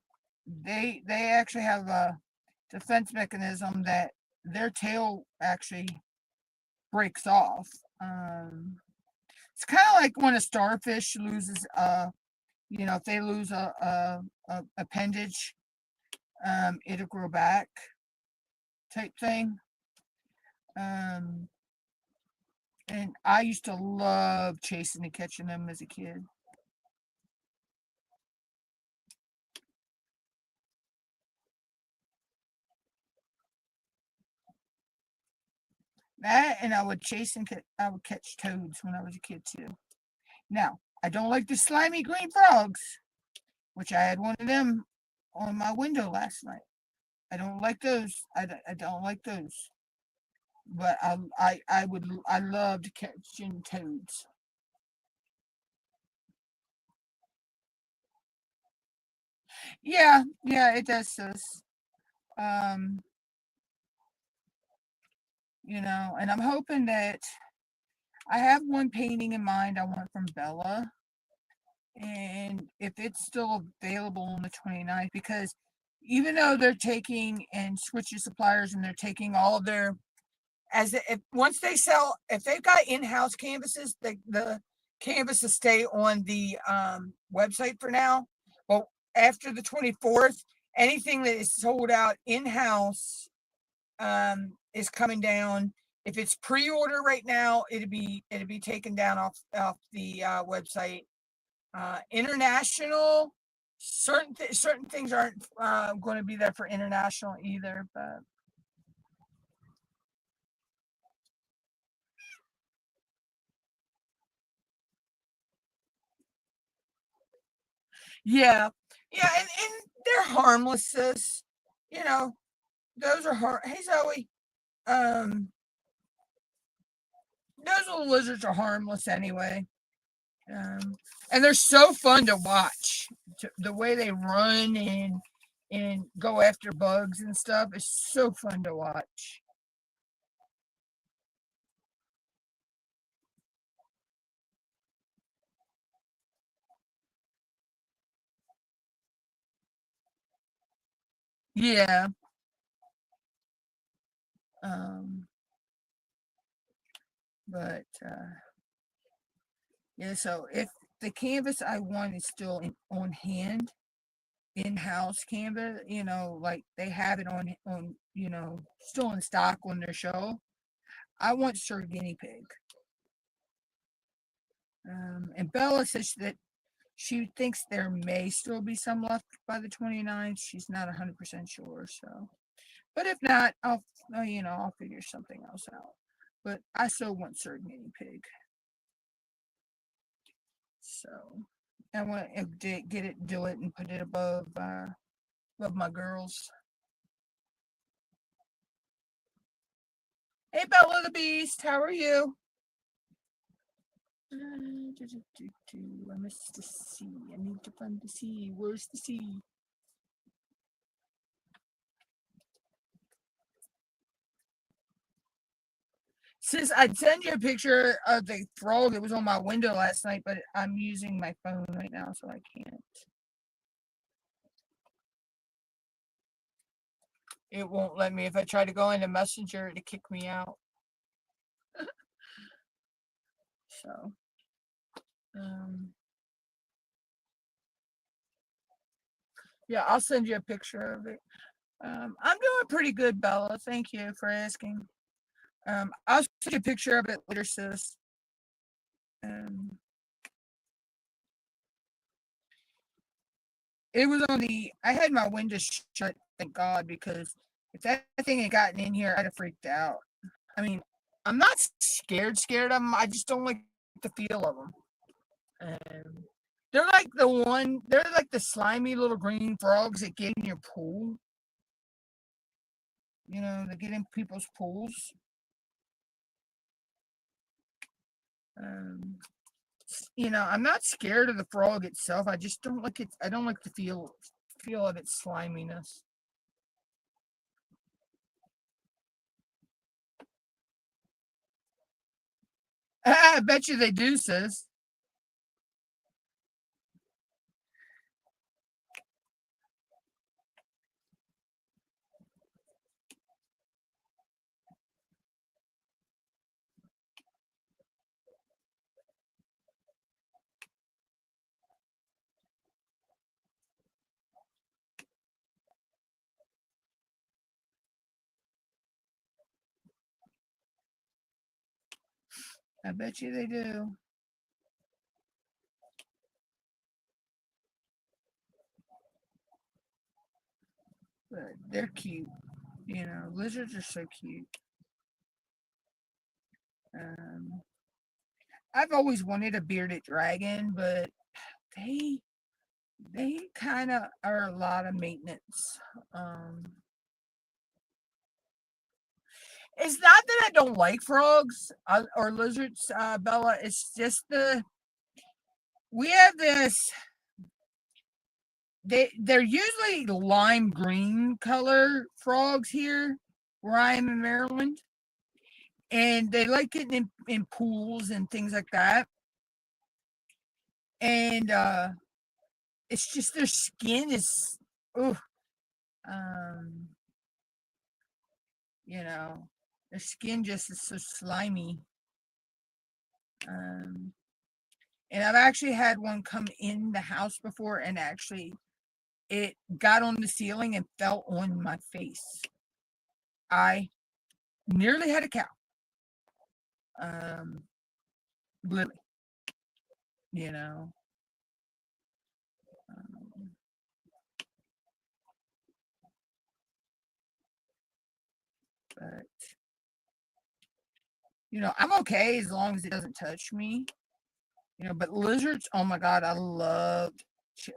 they actually have a defense mechanism that their tail actually breaks off. It's kind of like when a starfish loses if they lose a appendage, it'll grow back, type thing. And I used to love chasing and catching them as a kid. That, and I would I would catch toads when I was a kid too. Now, I don't like the slimy green frogs, which I had one of them on my window last night. I don't like those. I don't like those. But I loved catching toads. Yeah, yeah, it does sis. Um, and I'm hoping that I have one painting in mind I want from Bella. And if it's still available on the 29th, because even though they're taking and switching suppliers and they're taking all of their if once they sell, if they've got in-house canvases, the canvases stay on the website for now. But after the 24th, anything that is sold out in-house is coming down. If it's pre-order right now, it'll be taken down off the website. International, certain things aren't going to be there for international either. But yeah, yeah, and they're harmless, sis. You know, those are Hey, Zoe. Um, those little lizards are harmless anyway. Um, and they're so fun to watch. The way they run and go after bugs and stuff is so fun to watch. Yeah. Um, but yeah, so if the canvas I want is still on hand, in-house canvas, like they have it on, still in stock on their show, I want Sir Guinea Pig. And Bella says that she thinks there may still be some left by the 29th. She's not 100% sure, so. But if not, I'll figure something else out. But I still want Sir Guinea Pig. So I want to do it, and put it above my girls. Hey, Bella the Beast, how are you? I missed the sea. I need to find the sea. Where's the sea? Sis, I'd send you a picture of the frog that was on my window last night, but I'm using my phone right now, so I can't. It won't let me. If I try to go into Messenger, to kick me out. So, um, yeah, I'll send you a picture of it. I'm doing pretty good, Bella. Thank you for asking. I'll send you a picture of it later, sis. Um, it was on the. I had my window shut, thank God, because if that thing had gotten in here, I'd have freaked out. I mean, I'm not scared of them. I just don't like the feel of them. They're like the slimy little green frogs that get in your pool. They get in people's pools. Um, I'm not scared of the frog itself. I just don't like it. I don't like the feel of its sliminess. I bet you they do, sis. I bet you they do. But they're cute. Lizards are so cute. Um, I've always wanted a bearded dragon, but they they kind of are a lot of maintenance. It's not that I don't like frogs or lizards, Bella. It's just we have this. They're usually lime green color frogs here where I am in Maryland, and they like it in pools and things like that. And it's just their skin is, oh, um, their skin just is so slimy. Um, and I've actually had one come in the house before, and actually it got on the ceiling and fell on my face. I nearly had a cow. Literally, you know. Um, but I'm okay as long as it doesn't touch me. But lizards, oh my God, I loved,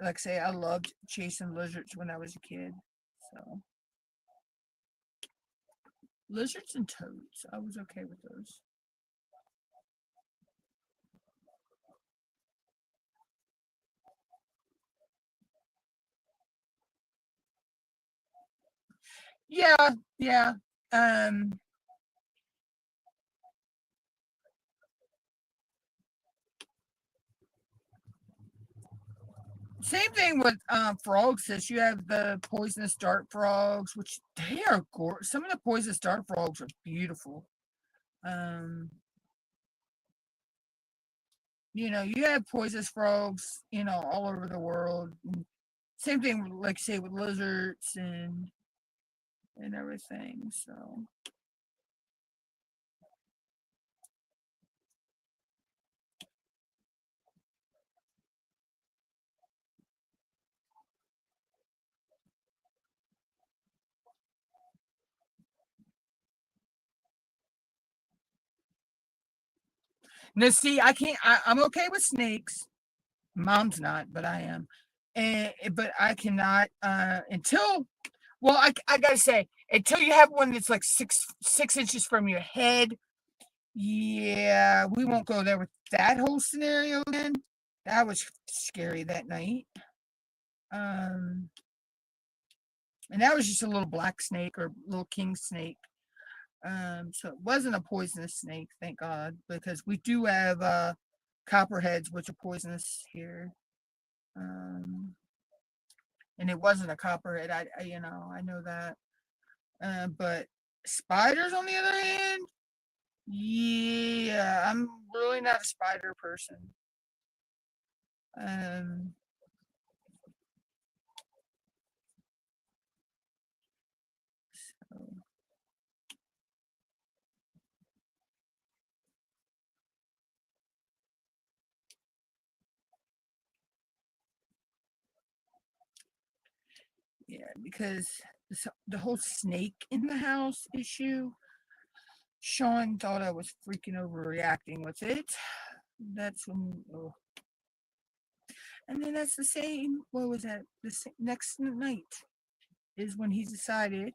like I say, I loved chasing lizards when I was a kid. So lizards and toads, I was okay with those. Yeah, yeah. Um, Same thing with frogs. Since you have the poisonous dart frogs, which they are gorgeous. Some of the poisonous dart frogs are beautiful. Um, you have poisonous frogs, all over the world. Same thing, like say, with lizards and everything. So now, see, I can't. I'm okay with snakes. Mom's not, but I am. But I cannot until. Well, I gotta say, until you have one that's like 6 inches from your head. Yeah, we won't go there with that whole scenario again. That was scary that night. Um, and that was just a little black snake or little king snake. So it wasn't a poisonous snake, thank God, because we do have copperheads, which are poisonous here. Um, and it wasn't a copperhead. I know that. But spiders, on the other hand, yeah, I'm really not a spider person. Um, so, yeah, because the whole snake in the house issue, Sean thought I was freaking overreacting with it. That's when, oh. And then that's the same. What was that? Next night is when he decided,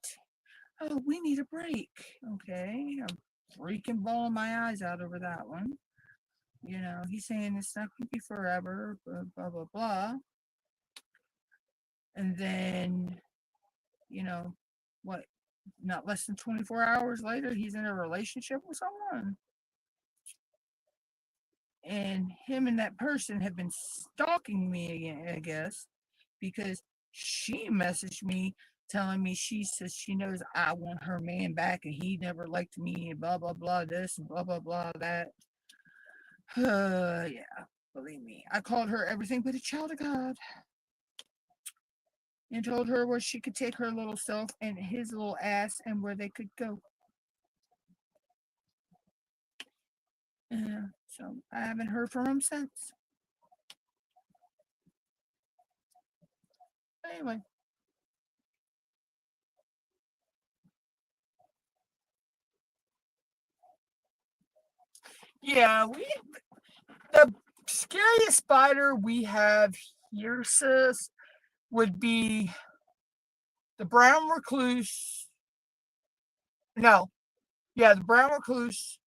oh, we need a break. Okay, I'm freaking bawling my eyes out over that one. He's saying it's not going to be forever, blah, blah, blah, blah. And then, you know, what, not less than 24 hours later, he's in a relationship with someone. And him and that person have been stalking me again, I guess, because she messaged me telling me she says she knows I want her man back and he never liked me and blah, blah, blah, this and blah, blah, blah, that. Yeah, believe me. I called her everything but a child of God and told her where she could take her little self and his little ass and where they could go. So I haven't heard from him since. Anyway. Yeah, the scariest spider we have here, sis, would be the brown recluse. No, yeah, the brown recluse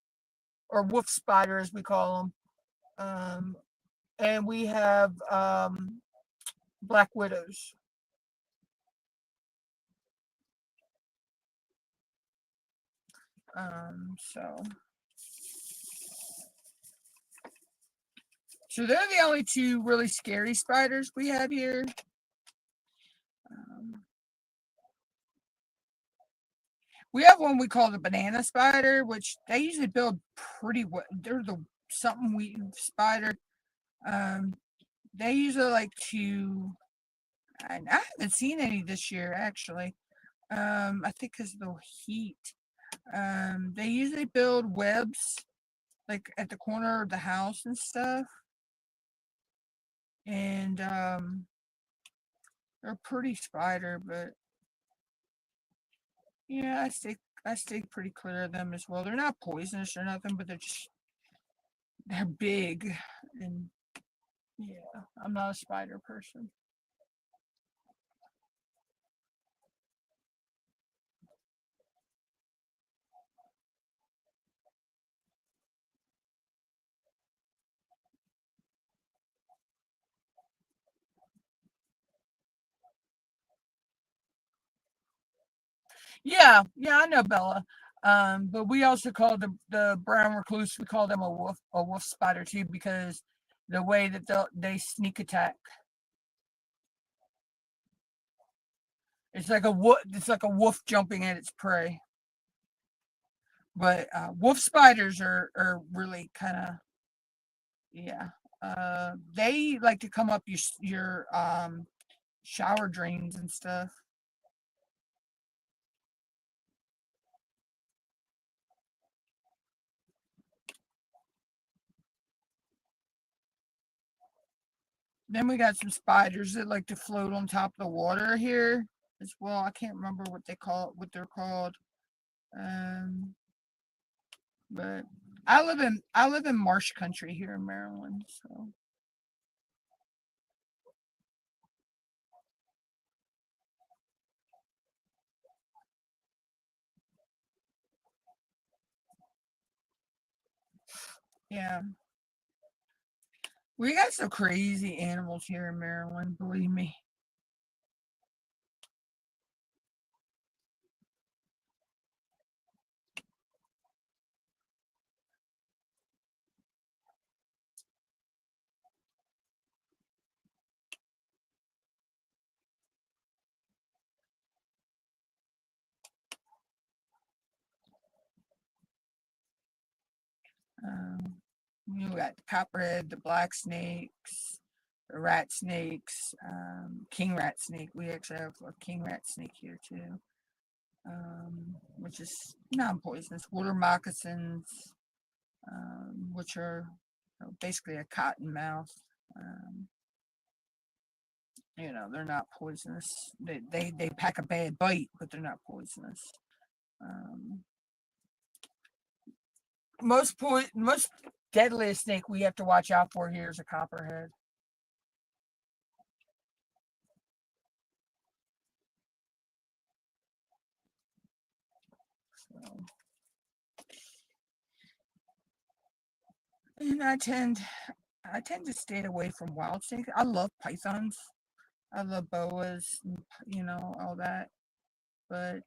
or wolf spider, as we call them. And we have black widows. So they're the only two really scary spiders we have here. We have one we call the banana spider, which they usually build pretty well. They're the something weed spider. They usually like to. I haven't seen any this year actually. I think because of the heat. They usually build webs like at the corner of the house and stuff. And they're pretty spider, but yeah, I stay pretty clear of them as well. They're not poisonous or nothing, but they're big, and yeah, I'm not a spider person. Yeah, I know Bella. But we also call the brown recluse. We call them a wolf spider too, because the way that they sneak attack. It's like a wolf. It's like a wolf jumping at its prey. But wolf spiders are really kind of, yeah. They like to come up your shower drains and stuff. Then we got some spiders that like to float on top of the water here as well. I can't remember what they're called. Um, but I live in marsh country here in Maryland, so yeah. We got some crazy animals here in Maryland, believe me. Um, we got the copperhead, the black snakes, the rat snakes, king rat snake. We actually have a king rat snake here too, which is non-poisonous. Water moccasins, which are basically a cottonmouth. Um, they're not poisonous. They pack a bad bite, but they're not poisonous. Um, most deadliest snake we have to watch out for here is a copperhead. So, and I tend to stay away from wild snakes. I love pythons. I love boas, and, all that. But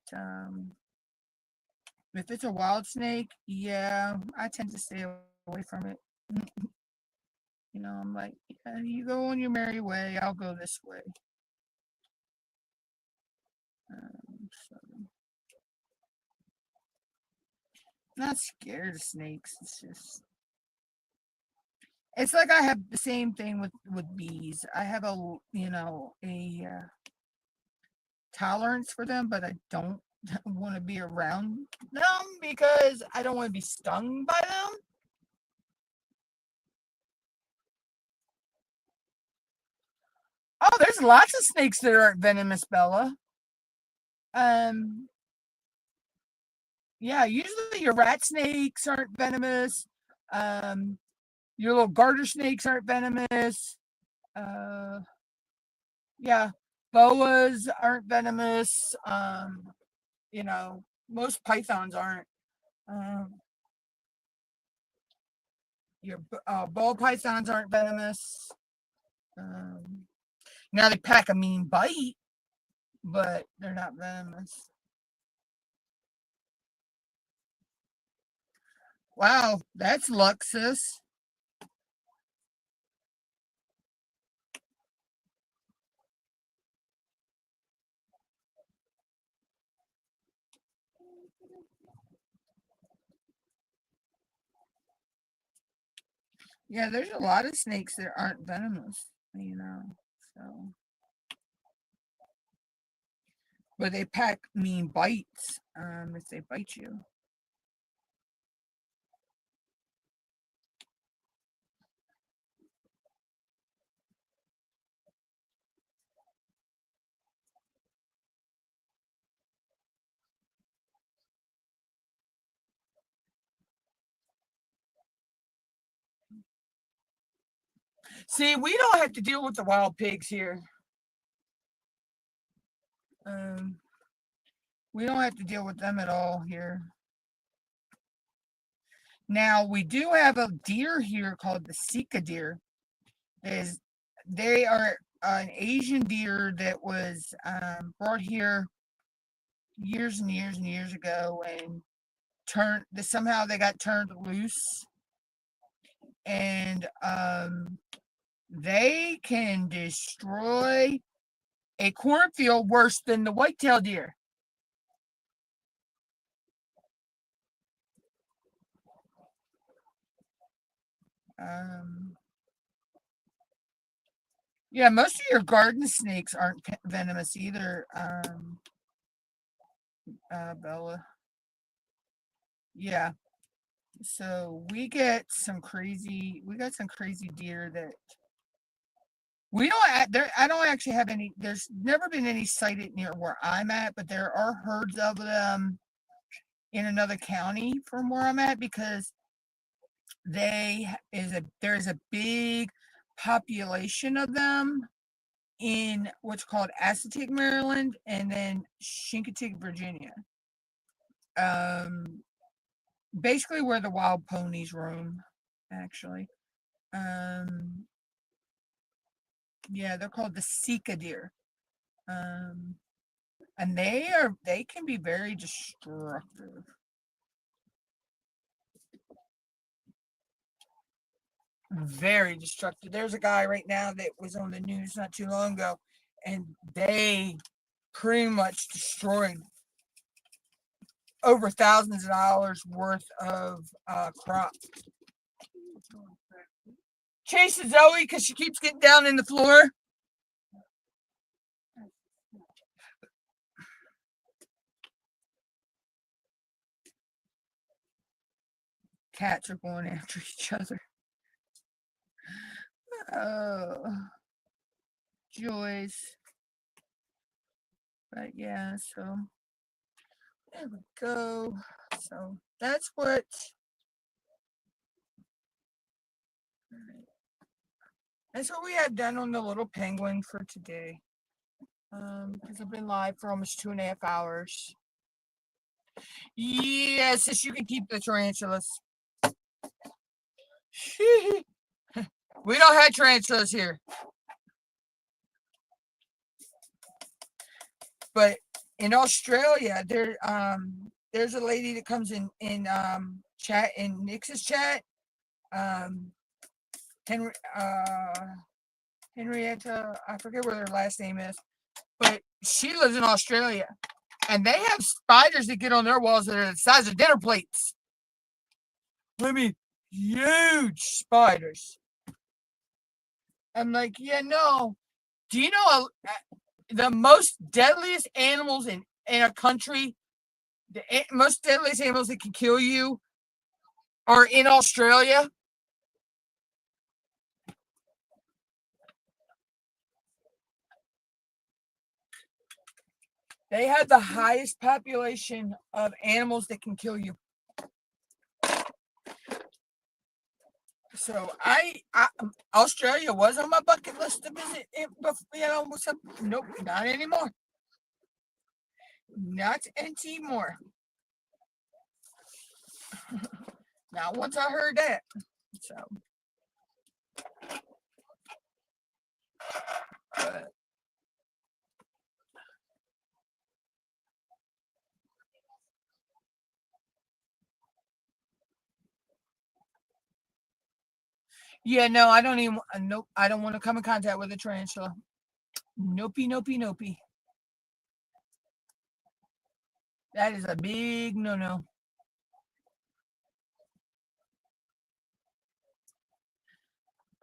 if it's a wild snake, yeah, I tend to stay away from it. I'm like, yeah, you go on your merry way. I'll go this way. So, I'm not scared of snakes. It's like I have the same thing with bees. I have a tolerance for them, but I don't want to be around them because I don't want to be stung by them. Oh, there's lots of snakes that aren't venomous, Bella. Um, yeah, usually your rat snakes aren't venomous. Um, your little garter snakes aren't venomous. Uh, Yeah, boas aren't venomous. Most pythons aren't. Um, your ball pythons aren't venomous. Um, Now they pack a mean bite, but they're not venomous. Wow, that's Luxus. Yeah, there's a lot of snakes that aren't venomous. So, but they pack mean bites. If they bite you. See, we don't have to deal with the wild pigs here. Um, we don't have to deal with them at all here. Now we do have a deer here called the Sika deer. They are an Asian deer that was brought here years and years and years ago, and somehow they got turned loose, and they can destroy a cornfield worse than the white-tailed deer. Yeah, most of your garden snakes aren't venomous either, Bella. Yeah. So we got some crazy deer that we don't there. I don't actually have any. There's never been any sighted near where I'm at, but there are herds of them in another county from where I'm at because there's a big population of them in what's called Assateague, Maryland, and then Chincoteague, Virginia. Basically where the wild ponies roam, actually. Yeah, they're called the Sika deer. And they can be very destructive. Very destructive. There's a guy right now that was on the news not too long ago, and they pretty much destroyed over thousands of dollars worth of crop. Chasing Zoe because she keeps getting down in the floor. Cats are going after each other. Oh, joys. But yeah, so there we go. So that's what we have done on the little penguin for today. Because I've been live for almost 2.5 hours. Yes, you can keep the tarantulas. We don't have tarantulas here. But in Australia, there's a lady that comes in chat in Nix's chat. Henrietta, I forget what her last name is, but she lives in Australia, and they have spiders that get on their walls that are the size of dinner plates. I mean, huge spiders. I'm like, yeah, no. Do you know the most deadliest animals in a country? The most deadliest animals that can kill you are in Australia. They have the highest population of animals that can kill you. So Australia was on my bucket list to visit it, but nope, not anymore. Not anymore. Not once I heard that. So, but yeah, no, I don't even. Nope, I don't want to come in contact with a tarantula. Nopey, nopey, nopey. That is a big no-no.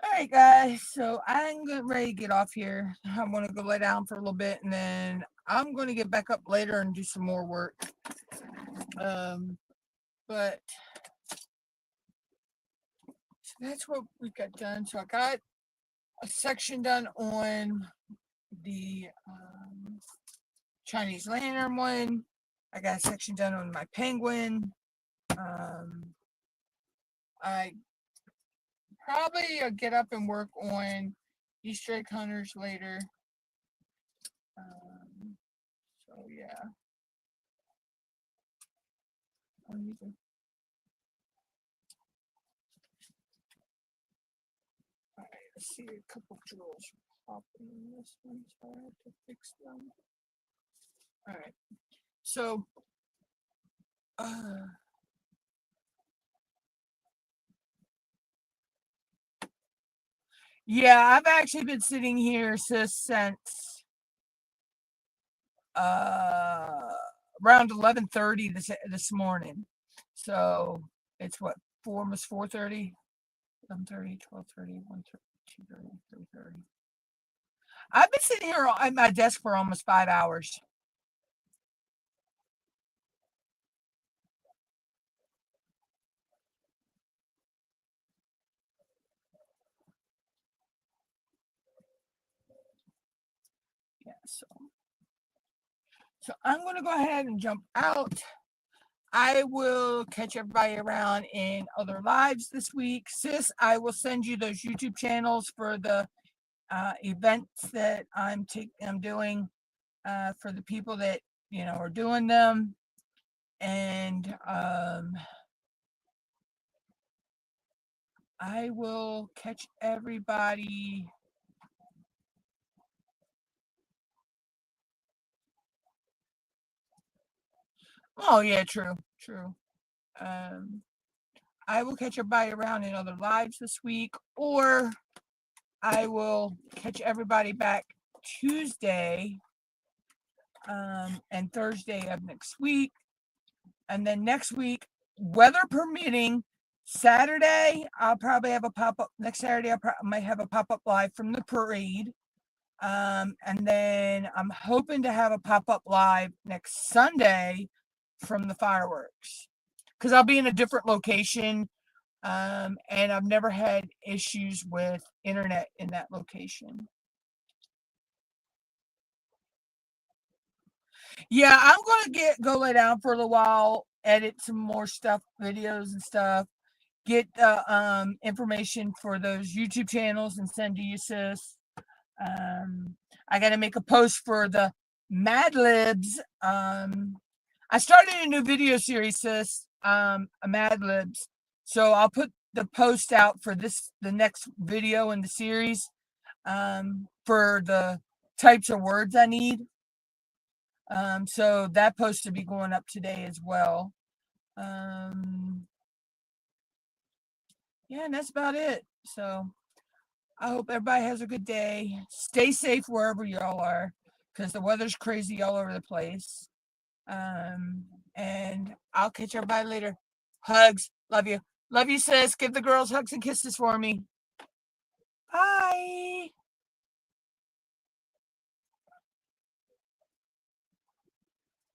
All right, guys. So I'm getting ready to get off here. I want to go lay down for a little bit, and then I'm going to get back up later and do some more work. But so that's what we got done. So I got a section done on the Chinese lantern one. I got a section done on my penguin. I probably get up and work on Easter egg hunters later. So yeah. Alright, I see a couple drills popping in this one, so I have to fix them. Alright. So yeah, I've actually been sitting here since around 11:30 this morning. So it's what, 4:30, 11:30, 12:30, 1:30, 2:30, 3:30. I've been sitting here at my desk for almost 5 hours. Yeah, so I'm going to go ahead and jump out. I will catch everybody around in other lives this week. Sis, I will send you those YouTube channels for the events that I'm doing for the people that are doing them, and I will catch everybody. Oh yeah, true. I will catch everybody around in other lives this week, or I will catch everybody back Tuesday and Thursday of next week. And then next week, weather permitting, Saturday, I'll probably have a pop-up. Next Saturday, I might have a pop-up live from the parade. And then I'm hoping to have a pop-up live next Sunday from the fireworks, because I'll be in a different location. And I've never had issues with internet in that location. Yeah, I'm gonna go lay down for a little while, edit some more stuff, videos and stuff, get the information for those YouTube channels and send to you, sis. I gotta make a post for the Mad Libs. I started a new video series, sis, a Mad Libs. So I'll put the post out for the next video in the series, for the types of words I need. So that post to be going up today as well. Yeah, and that's about it. So I hope everybody has a good day. Stay safe wherever y'all are, because the weather's crazy all over the place. And I'll catch everybody later. Hugs. Love you. Love you, sis. Give the girls hugs and kisses for me. Bye.